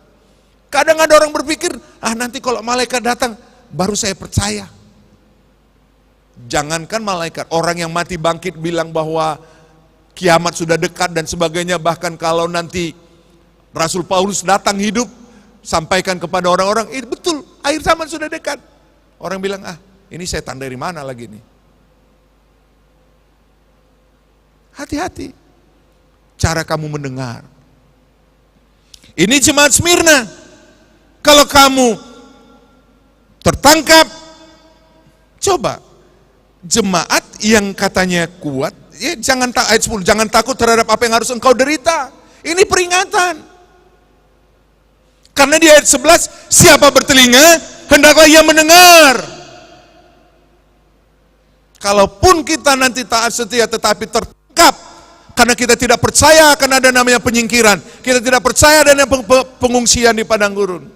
[SPEAKER 2] Kadang ada orang berpikir, nanti kalau malaikat datang, baru saya percaya. Jangankan malaikat, orang yang mati bangkit bilang bahwa kiamat sudah dekat dan sebagainya. Bahkan kalau nanti Rasul Paulus datang hidup, sampaikan kepada orang-orang, betul, akhir zaman sudah dekat. Orang bilang, ini setan dari mana lagi nih? Hati-hati cara kamu mendengar. Ini jemaat Smyrna. Kalau kamu tertangkap, coba jemaat yang katanya kuat, ya ayat 10, jangan takut terhadap apa yang harus engkau derita. Ini peringatan. Karena di ayat 11, siapa bertelinga, hendaklah ia mendengar. Kalaupun kita nanti taat setia tetapi tertangkap, karena kita tidak percaya akan ada namanya penyingkiran, kita tidak percaya ada pengungsian di padang gurun.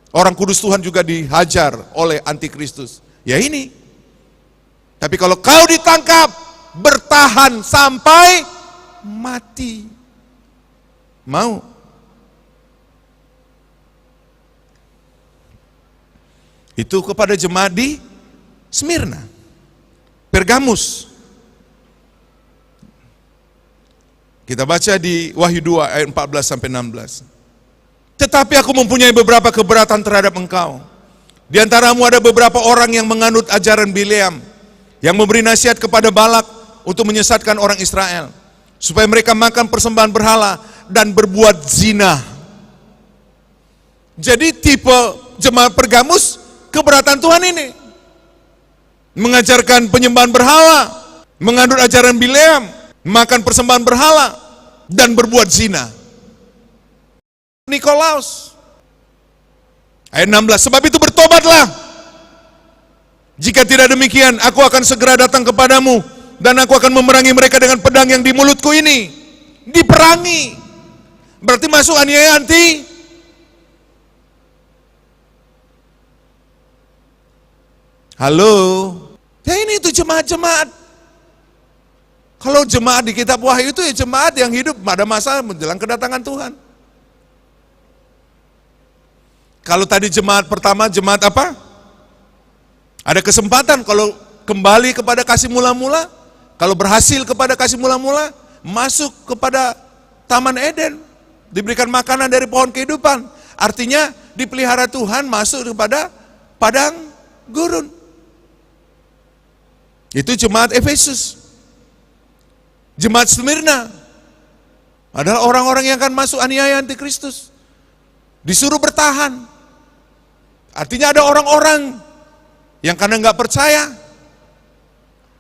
[SPEAKER 2] Orang kudus Tuhan juga dihajar oleh antikristus. Ya ini. Tapi kalau kau ditangkap, bertahan sampai mati. Mau? Itu kepada jemaat di Smyrna. Pergamus. Kita baca di Wahyu 2 ayat 14 sampai 16. Tetapi aku mempunyai beberapa keberatan terhadap engkau. Di antaramu ada beberapa orang yang menganut ajaran Bileam, yang memberi nasihat kepada Balak untuk menyesatkan orang Israel, supaya mereka makan persembahan berhala dan berbuat zina. Jadi tipe jemaat Pergamus, keberatan Tuhan ini. Mengajarkan penyembahan berhala, menganut ajaran Bileam, makan persembahan berhala, dan berbuat zina. Nikolaus ayat 16, sebab itu bertobatlah. Jika tidak demikian, aku akan segera datang kepadamu, dan aku akan memerangi mereka dengan pedang yang di mulutku ini. Diperangi, berarti masuk aniaya anti. Halo, ya ini itu jemaat-jemaat. Kalau jemaat di kitab Wahyu itu ya jemaat yang hidup pada masa menjelang kedatangan Tuhan. Kalau tadi jemaat pertama, jemaat apa? Ada kesempatan kalau kembali kepada kasih mula-mula, kalau berhasil kepada kasih mula-mula, masuk kepada Taman Eden, diberikan makanan dari pohon kehidupan. Artinya dipelihara Tuhan masuk kepada padang gurun. Itu jemaat Efesus. Jemaat Smyrna adalah orang-orang yang akan masuk aniaya antikristus. Disuruh bertahan. Artinya ada orang-orang yang karena nggak percaya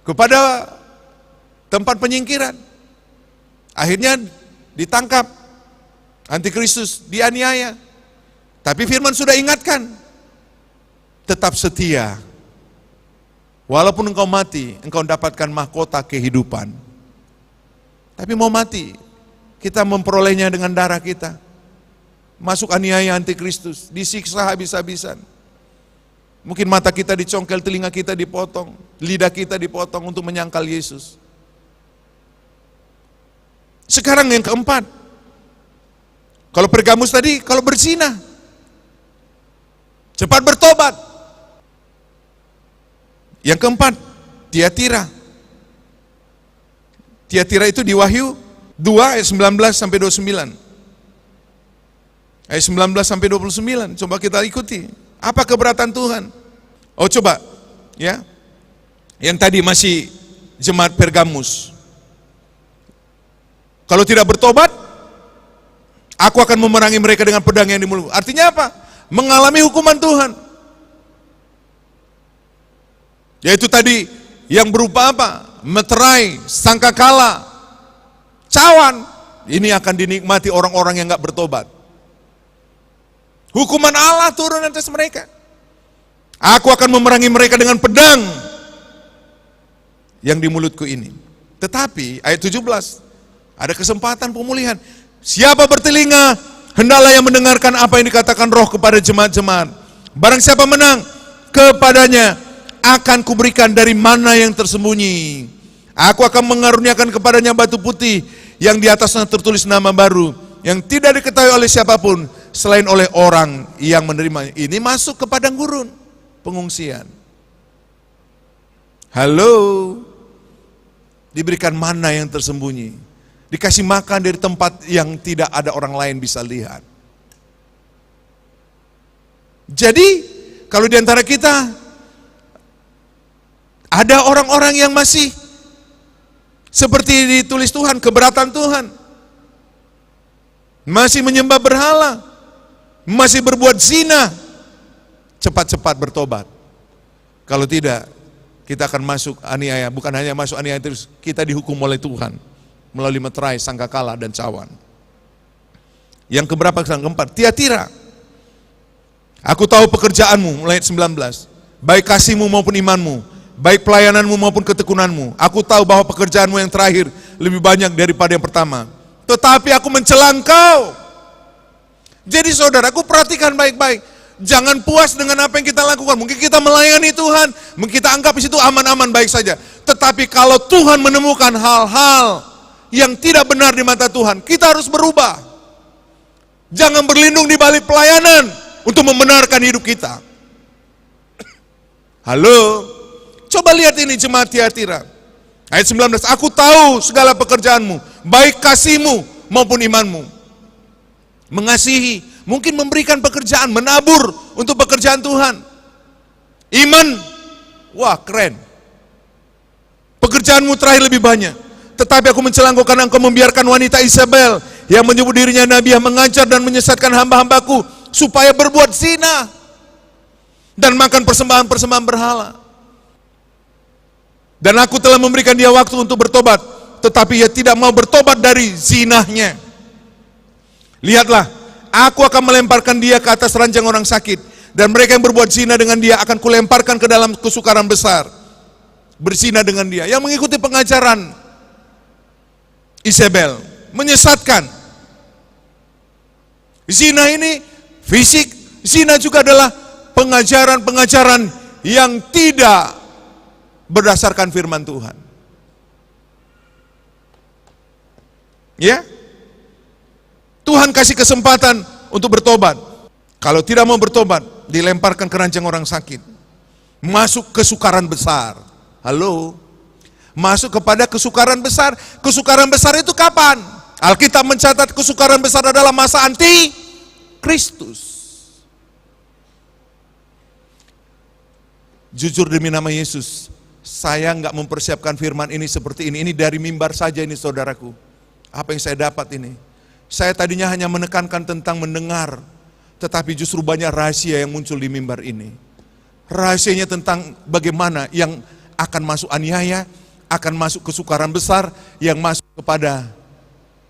[SPEAKER 2] kepada tempat penyingkiran, akhirnya ditangkap antikristus, dianiaya. Tapi firman sudah ingatkan, tetap setia. Walaupun engkau mati, engkau dapatkan mahkota kehidupan. Tapi mau mati, kita memperolehnya dengan darah kita. Masuk aniaya antikristus, disiksa habis-habisan. Mungkin mata kita dicongkel, telinga kita dipotong, lidah kita dipotong untuk menyangkal Yesus. Sekarang yang keempat, kalau Pergamus tadi, kalau berzina, cepat bertobat. Yang keempat, Tiatira. Tiatira itu di Wahyu 2 ayat 19 sampai 29. Ayat 19 sampai 29, coba kita ikuti. Apa keberatan Tuhan? Oh coba, ya. Yang tadi masih jemaat Pergamus. Kalau tidak bertobat, aku akan memerangi mereka dengan pedang yang di mulut. Artinya apa? Mengalami hukuman Tuhan. Yaitu tadi yang berupa apa? Meterai, sangkakala, cawan. Ini akan dinikmati orang-orang yang gak bertobat. Hukuman Allah turun atas mereka. Aku akan memerangi mereka dengan pedang yang di mulutku ini. Tetapi ayat 17, ada kesempatan pemulihan. Siapa bertelinga, hendaklah yang mendengarkan apa yang dikatakan Roh kepada jemaat-jemaat. Barang siapa menang, kepadanya akan kuberikan dari mana yang tersembunyi. Aku akan mengaruniakan kepadanya batu putih yang di atasnya tertulis nama baru, yang tidak diketahui oleh siapapun selain oleh orang yang menerimanya. Ini masuk ke padang gurun, pengungsian. Halo, diberikan mana yang tersembunyi, dikasih makan dari tempat yang tidak ada orang lain bisa lihat. Jadi, kalau di antara kita ada orang-orang yang masih seperti ditulis Tuhan, keberatan Tuhan, masih menyembah berhala, masih berbuat zina, cepat-cepat bertobat. Kalau tidak, kita akan masuk aniaya. Bukan hanya masuk aniaya terus, kita dihukum oleh Tuhan melalui meterai, sangkakala, dan cawan. Yang keberapa? Yang keempat, Tiatira. Aku tahu pekerjaanmu, mulai ayat 19, baik kasihmu maupun imanmu, baik pelayananmu maupun ketekunanmu. Aku tahu bahwa pekerjaanmu yang terakhir lebih banyak daripada yang pertama. Tetapi aku mencela engkau. Jadi saudaraku, perhatikan baik-baik. Jangan puas dengan apa yang kita lakukan. Mungkin kita melayani Tuhan, mungkin kita anggap di situ aman-aman baik saja. Tetapi kalau Tuhan menemukan hal-hal yang tidak benar di mata Tuhan, kita harus berubah. Jangan berlindung di balik pelayanan untuk membenarkan hidup kita. Halo, coba lihat ini jemaat Tiatira. Ayat 19, aku tahu segala pekerjaanmu, baik kasihmu maupun imanmu. Mengasihi, mungkin memberikan pekerjaan, menabur untuk pekerjaan Tuhan. Iman, wah keren. Pekerjaanmu terakhir lebih banyak. Tetapi aku mencela engkau karena engkau membiarkan wanita Isabel yang menyebut dirinya nabi, yang mengajar dan menyesatkan hamba-hambaku supaya berbuat zina dan makan persembahan-persembahan berhala. Dan aku telah memberikan dia waktu untuk bertobat, tetapi ia tidak mau bertobat dari zinahnya. Lihatlah, aku akan melemparkan dia ke atas ranjang orang sakit, dan mereka yang berbuat zina dengan dia akan kulemparkan ke dalam kesukaran besar. Berzina dengan dia, yang mengikuti pengajaran Isabel, menyesatkan. Zina ini fisik, zina juga adalah pengajaran-pengajaran yang tidak berdasarkan firman Tuhan. Ya? Tuhan kasih kesempatan untuk bertobat. Kalau tidak mau bertobat, dilemparkan ke ranjang orang sakit. Masuk kesukaran besar. Halo? Masuk kepada kesukaran besar. Kesukaran besar itu kapan? Alkitab mencatat kesukaran besar adalah masa anti Kristus. Jujur demi nama Yesus, saya nggak mempersiapkan firman ini seperti ini. Ini dari mimbar saja ini saudaraku. Apa yang saya dapat ini? Saya tadinya hanya menekankan tentang mendengar, tetapi justru banyak rahasia yang muncul di mimbar ini. Rahasianya tentang bagaimana yang akan masuk aniaya, akan masuk kesukaran besar, yang masuk kepada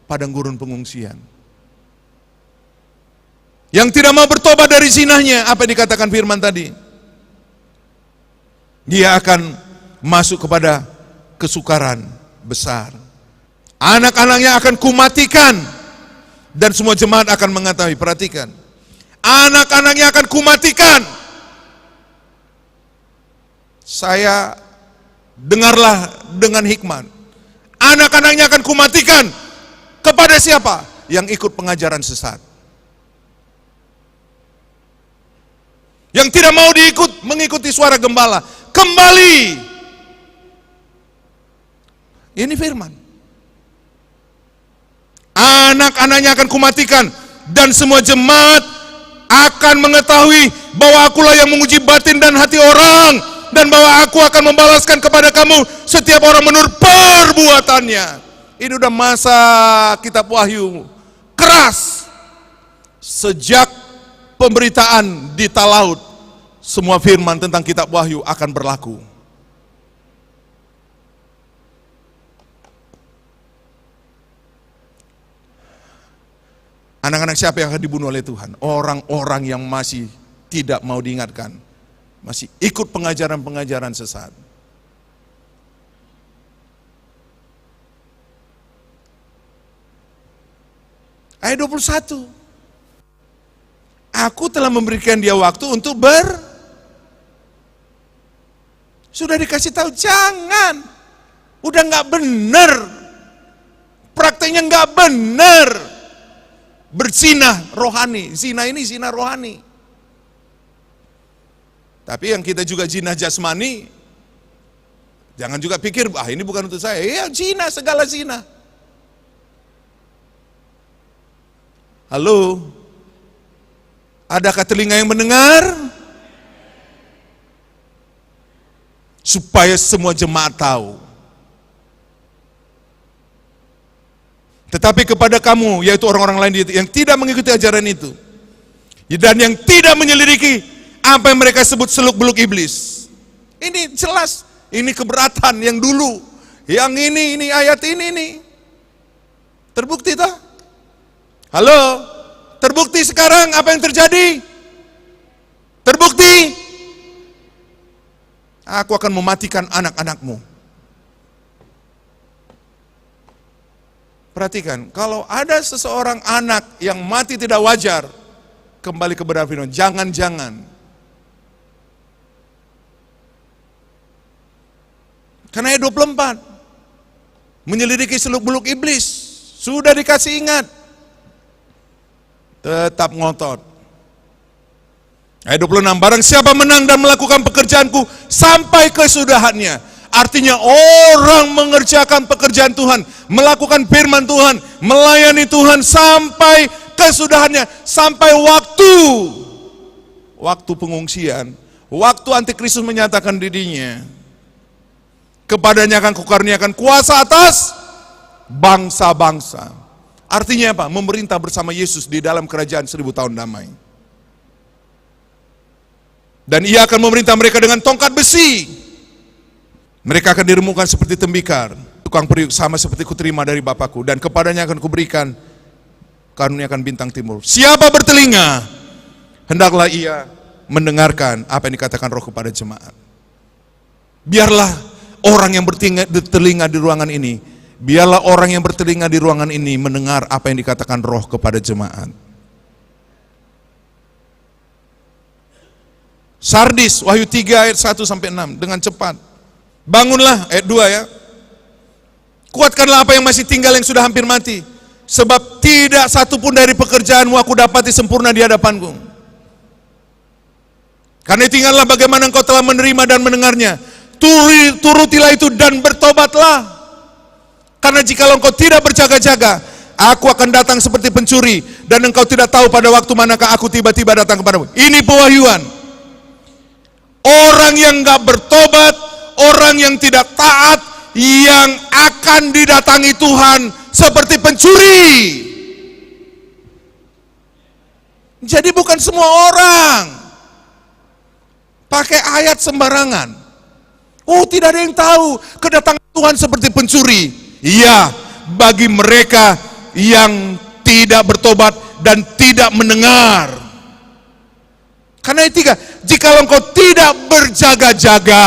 [SPEAKER 2] padang gurun pengungsian. Yang tidak mau bertobat dari zinahnya, apa yang dikatakan firman tadi? Dia akan masuk kepada kesukaran besar. Anak-anaknya akan kumatikan, dan semua jemaat akan mengetahui. Perhatikan, anak-anaknya akan kumatikan. Saya dengarlah dengan hikmat. Anak-anaknya akan kumatikan. Kepada siapa? Yang ikut pengajaran sesat. Yang tidak mau mengikuti suara gembala. Kembali. Ini firman. Anak-anaknya akan kumatikan, dan semua jemaat akan mengetahui bahwa akulah yang menguji batin dan hati orang, dan bahwa aku akan membalaskan kepada kamu setiap orang menurut perbuatannya. Ini udah masa kitab Wahyu keras. Sejak pemberitaan di Talaut, semua firman tentang kitab Wahyu akan berlaku. Anak-anak siapa yang akan dibunuh oleh Tuhan? Orang-orang yang masih tidak mau diingatkan, masih ikut pengajaran-pengajaran sesat. Ayat 21. Aku telah memberikan dia waktu untuk sudah dikasih tahu, jangan. Udah nggak benar. Prakteknya nggak benar. Berzina rohani. Zina ini zina rohani. Tapi yang kita juga zina jasmani, jangan juga pikir, ini bukan untuk saya. Iya, zina, segala zina. Halo? Adakah telinga yang mendengar? Supaya semua jemaat tahu. Tetapi kepada kamu, yaitu orang-orang lain yang tidak mengikuti ajaran itu, dan yang tidak menyelidiki apa yang mereka sebut seluk-beluk iblis. Ini jelas, ini keberatan yang dulu. Yang ini ayat ini nih. Terbukti toh? Halo? Terbukti sekarang apa yang terjadi? Terbukti. Aku akan mematikan anak-anakmu. Perhatikan, kalau ada seseorang anak yang mati tidak wajar, kembali kebenaran firman, jangan-jangan. Karena ayat 24, menyelidiki seluk-beluk iblis, sudah dikasih ingat. Tetap ngotot. Ayat 26, barang siapa menang dan melakukan pekerjaanku sampai kesudahannya. Artinya orang mengerjakan pekerjaan Tuhan, melakukan firman Tuhan, melayani Tuhan sampai kesudahannya, sampai waktu pengungsian, waktu antikristus menyatakan dirinya. Kepadanya akan kukaruniakan kuasa atas bangsa-bangsa. Artinya apa? Memerintah bersama Yesus di dalam kerajaan 1000 tahun damai. Dan ia akan memerintah mereka dengan tongkat besi. Mereka akan diremukkan seperti tembikar. Tukang periuk sama seperti kuterima dari Bapakku. Dan kepadanya akan kuberikan karuniakan bintang timur. Siapa bertelinga, hendaklah ia mendengarkan apa yang dikatakan Roh kepada jemaat. Biarlah orang yang bertelinga di ruangan ini, biarlah orang yang bertelinga di ruangan ini mendengar apa yang dikatakan Roh kepada jemaat. Sardis, Wahyu 3 ayat 1-6, dengan cepat. Bangunlah, ayat 2 ya. Kuatkanlah apa yang masih tinggal yang sudah hampir mati. Sebab tidak satu pun dari pekerjaanmu aku dapati sempurna di hadapanku. Karena tinggallah bagaimana engkau telah menerima dan mendengarnya. Turutilah itu dan bertobatlah. Karena jikalau engkau tidak berjaga-jaga, aku akan datang seperti pencuri, dan engkau tidak tahu pada waktu manakah aku tiba-tiba datang kepadamu. Ini pewahyuan. orang yang gak bertobat, orang yang tidak taat, yang akan didatangi Tuhan seperti pencuri. Jadi bukan semua orang pakai ayat sembarangan. Oh, tidak ada yang tahu kedatangan Tuhan seperti pencuri. Iya, bagi mereka yang tidak bertobat dan tidak mendengar. Karena yang tiga, jika engkau tidak berjaga-jaga.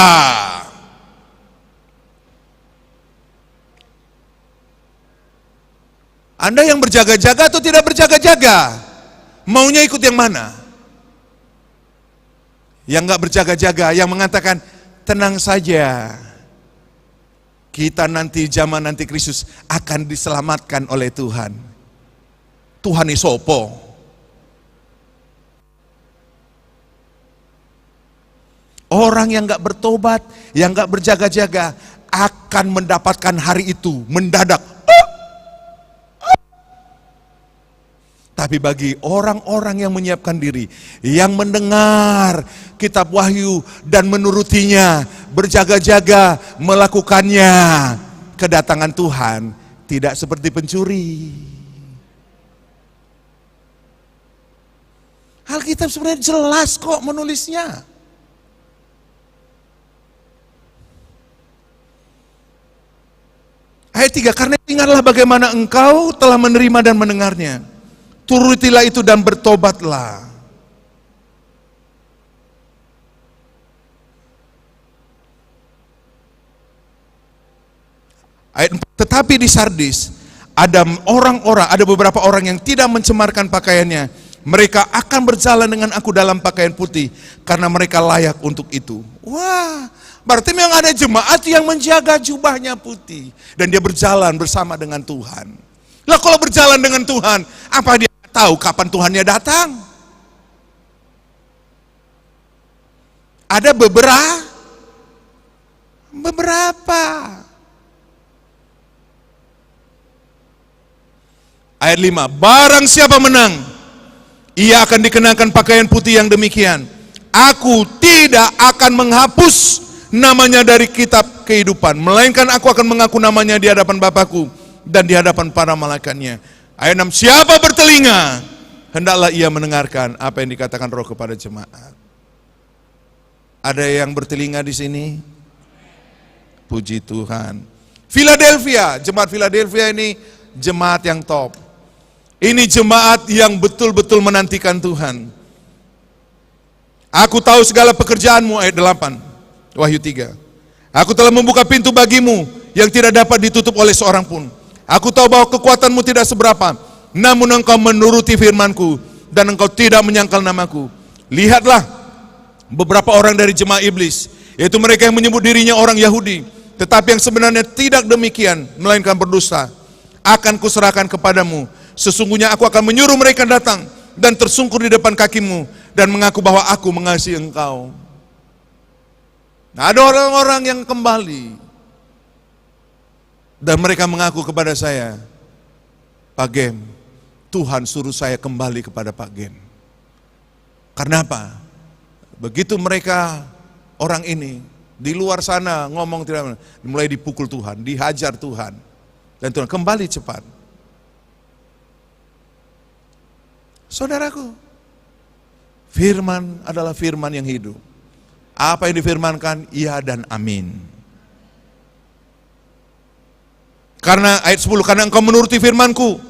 [SPEAKER 2] Anda yang berjaga-jaga atau tidak berjaga-jaga? Maunya ikut yang mana? Yang gak berjaga-jaga, yang mengatakan, tenang saja, kita nanti zaman nanti Kristus akan diselamatkan oleh Tuhan. Tuhan isopo. Orang yang gak bertobat, yang gak berjaga-jaga, akan mendapatkan hari itu mendadak. Tapi bagi orang-orang yang menyiapkan diri, yang mendengar kitab Wahyu dan menurutinya, berjaga-jaga melakukannya, kedatangan Tuhan tidak seperti pencuri. Alkitab sebenarnya jelas kok menulisnya. Ayat 3, karena ingatlah bagaimana engkau telah menerima dan mendengarnya. Turutilah itu dan bertobatlah. Ayat 4, tetapi di Sardis ada beberapa orang yang tidak mencemarkan pakaiannya. Mereka akan berjalan dengan aku dalam pakaian putih karena mereka layak untuk itu. Wah, berarti memang ada jemaat yang menjaga jubahnya putih dan dia berjalan bersama dengan Tuhan. Lah kalau berjalan dengan Tuhan, apa dia tahu kapan Tuhannya datang? Ada beberapa. Ayat 5, barang siapa menang, ia akan dikenakan pakaian putih yang demikian. Aku tidak akan menghapus namanya dari kitab kehidupan, melainkan aku akan mengaku namanya di hadapan Bapakku dan di hadapan para malaikatnya. Ayat 6, siapa bertelinga, hendaklah ia mendengarkan apa yang dikatakan Roh kepada jemaat. Ada yang bertelinga di sini? Puji Tuhan. Philadelphia, jemaat Philadelphia ini jemaat yang top. Ini jemaat yang betul-betul menantikan Tuhan. Aku tahu segala pekerjaanmu, ayat 8, Wahyu 3. Aku telah membuka pintu bagimu yang tidak dapat ditutup oleh seorang pun. Aku tahu bahwa kekuatanmu tidak seberapa, namun engkau menuruti firmanku dan engkau tidak menyangkal namaku. Lihatlah beberapa orang dari jemaah iblis, yaitu mereka yang menyebut dirinya orang Yahudi, tetapi yang sebenarnya tidak demikian, melainkan berdusta. Akan kuserahkan kepadamu. Sesungguhnya aku akan menyuruh mereka datang dan tersungkur di depan kakimu dan mengaku bahwa aku mengasihi engkau. Nah, ada orang-orang yang kembali dan mereka mengaku kepada saya, Pak Gem, Tuhan suruh saya kembali kepada Pak Gem. Karena apa? Begitu mereka, orang ini di luar sana ngomong tidak, mulai dipukul Tuhan, dihajar Tuhan, dan Tuhan kembali cepat. Saudaraku, firman adalah firman yang hidup. Apa yang difirmankan, iya dan amin. Karena ayat 10, karena engkau menuruti firmanku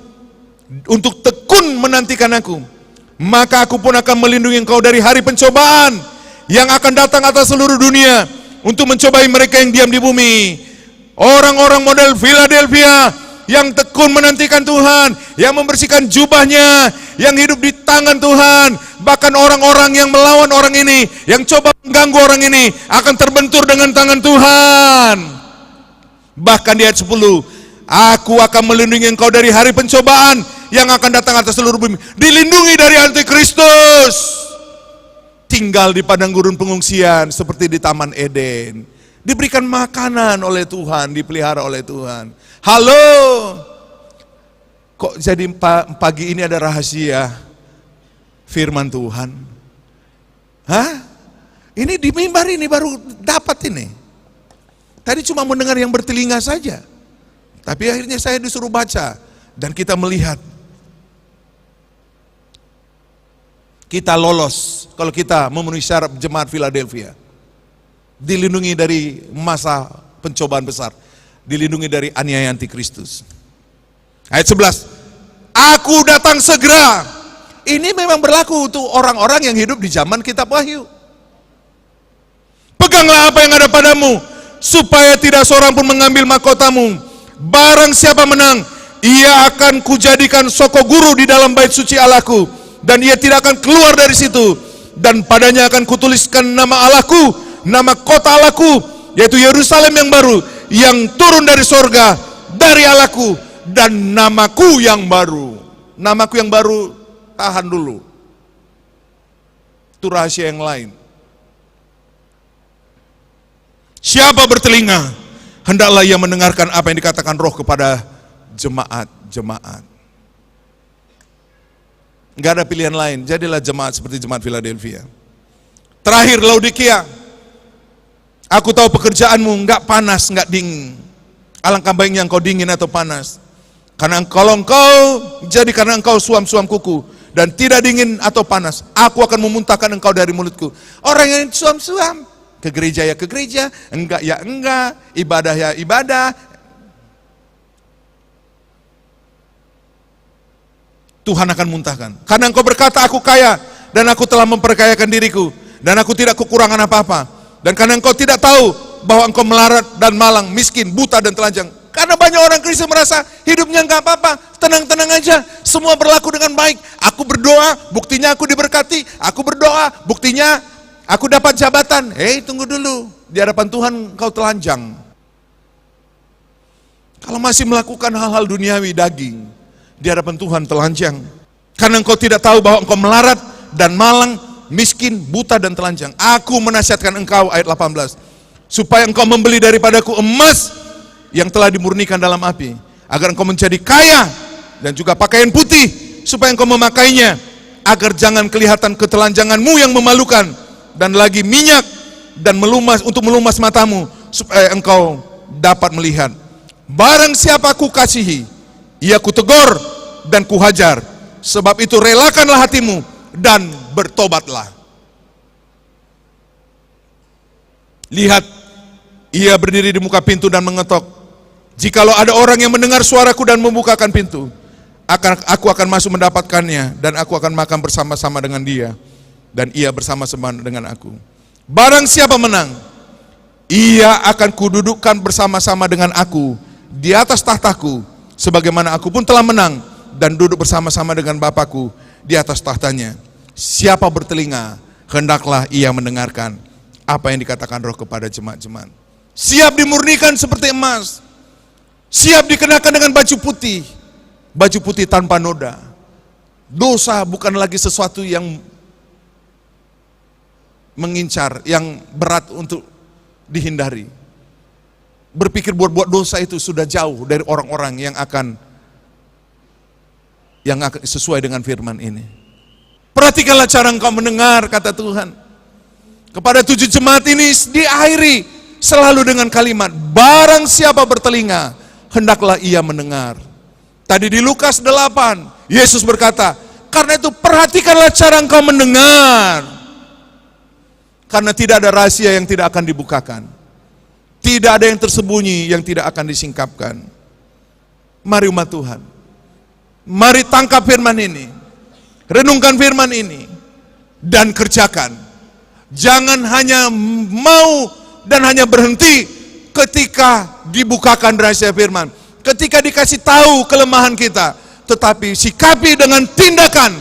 [SPEAKER 2] untuk tekun menantikan aku, maka aku pun akan melindungi engkau dari hari pencobaan yang akan datang atas seluruh dunia untuk mencobai mereka yang diam di bumi. Orang-orang model Philadelphia yang tekun menantikan Tuhan, yang membersihkan jubahnya, yang hidup di tangan Tuhan. Bahkan orang-orang yang melawan orang ini, yang coba mengganggu orang ini, akan terbentur dengan tangan Tuhan. Bahkan di ayat 10, aku akan melindungi engkau dari hari pencobaan yang akan datang atas seluruh bumi. Dilindungi dari antikristus. Tinggal di padang gurun pengungsian seperti di Taman Eden. Diberikan makanan oleh Tuhan, dipelihara oleh Tuhan. Halo, kok jadi pagi ini ada rahasia firman Tuhan? Hah? Ini di mimbar ini baru dapat ini. Tadi cuma mendengar yang bertelinga saja. Tapi akhirnya saya disuruh baca. Dan kita melihat. Kita lolos kalau kita memenuhi syarat jemaat Philadelphia. Dilindungi dari masa pencobaan besar. Dilindungi dari aniaya antikristus. Ayat 11. Aku datang segera. Ini memang berlaku untuk orang-orang yang hidup di zaman kitab Wahyu. Peganglah apa yang ada padamu, supaya tidak seorang pun mengambil mahkotamu. Barang siapa menang, ia akan kujadikan soko guru di dalam bait suci Allahku, dan ia tidak akan keluar dari situ. Dan padanya akan kutuliskan nama Allahku, nama kota Allahku, yaitu Yerusalem yang baru, yang turun dari sorga, dari Allahku, dan namaku yang baru. Namaku yang baru, tahan dulu. Itu rahasia yang lain. Siapa bertelinga, hendaklah ia mendengarkan apa yang dikatakan Roh kepada jemaat-jemaat. Enggak ada pilihan lain, jadilah jemaat seperti jemaat Philadelphia. Terakhir, Laodikia. Aku tahu pekerjaanmu enggak panas, enggak dingin. Alangkah baiknya engkau dingin atau panas. Karena karena engkau suam-suam kuku dan tidak dingin atau panas, aku akan memuntahkan engkau dari mulutku. Orang yang suam-suam, ke gereja ya ke gereja, enggak ya enggak, ibadah ya ibadah. Tuhan akan muntahkan. Karena engkau berkata aku kaya dan aku telah memperkayakan diriku dan aku tidak kekurangan apa-apa. Dan karena engkau tidak tahu bahwa engkau melarat dan malang, miskin, buta dan telanjang. Karena banyak orang Kristen merasa hidupnya enggak apa-apa, tenang-tenang aja, semua berlaku dengan baik. Aku berdoa, buktinya aku diberkati. Aku berdoa, buktinya aku dapat jabatan. Tunggu dulu. Di hadapan Tuhan kau telanjang. Kalau masih melakukan hal-hal duniawi daging, di hadapan Tuhan telanjang. Karena engkau tidak tahu bahwa engkau melarat dan malang, miskin, buta dan telanjang. Aku menasihatkan engkau, ayat 18, supaya engkau membeli daripadaku emas yang telah dimurnikan dalam api, agar engkau menjadi kaya, dan juga pakaian putih, supaya engkau memakainya, agar jangan kelihatan ketelanjanganmu yang memalukan, dan lagi minyak dan untuk melumas matamu, supaya engkau dapat melihat. Barang siapa ku kasihi, ia kutegur dan kuhajar. Sebab itu relakanlah hatimu dan bertobatlah. Lihat, ia berdiri di muka pintu dan mengetok. Jikalau ada orang yang mendengar suaraku dan membukakan pintu, aku akan masuk mendapatkannya, dan aku akan makan bersama-sama dengan dia, dan ia bersama-sama dengan aku. Barang siapa menang, ia akan kududukkan bersama-sama dengan aku di atas tahtaku, sebagaimana aku pun telah menang dan duduk bersama-sama dengan Bapakku di atas tahtanya. Siapa bertelinga, hendaklah ia mendengarkan apa yang dikatakan Roh kepada jemaat-jemaat. Siap dimurnikan seperti emas, siap dikenakan dengan baju putih tanpa noda. Dosa bukan lagi sesuatu yang mengincar, yang berat untuk dihindari. Berpikir buat dosa itu sudah jauh dari orang-orang yang akan sesuai dengan firman ini. Perhatikanlah cara engkau mendengar, kata Tuhan. Kepada 7 jemaat ini diakhiri selalu dengan kalimat, barang siapa bertelinga, hendaklah ia mendengar. Tadi di Lukas 8, Yesus berkata, karena itu perhatikanlah cara engkau mendengar. Karena tidak ada rahasia yang tidak akan dibukakan. Tidak ada yang tersembunyi yang tidak akan disingkapkan. Mari umat Tuhan, mari tangkap firman ini, renungkan firman ini, dan kerjakan. Jangan hanya mau dan hanya berhenti ketika dibukakan rahasia firman, ketika dikasih tahu kelemahan kita, tetapi sikapi dengan tindakan.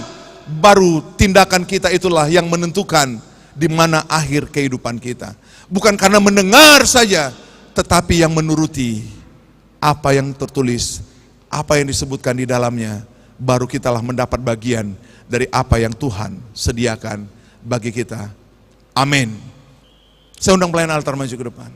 [SPEAKER 2] Baru tindakan kita itulah yang menentukan di mana akhir kehidupan kita. Bukan karena mendengar saja, tetapi yang menuruti apa yang tertulis, apa yang disebutkan di dalamnya, baru kitalah mendapat bagian dari apa yang Tuhan sediakan bagi kita. Amin. Saya undang pelayan altar maju ke depan.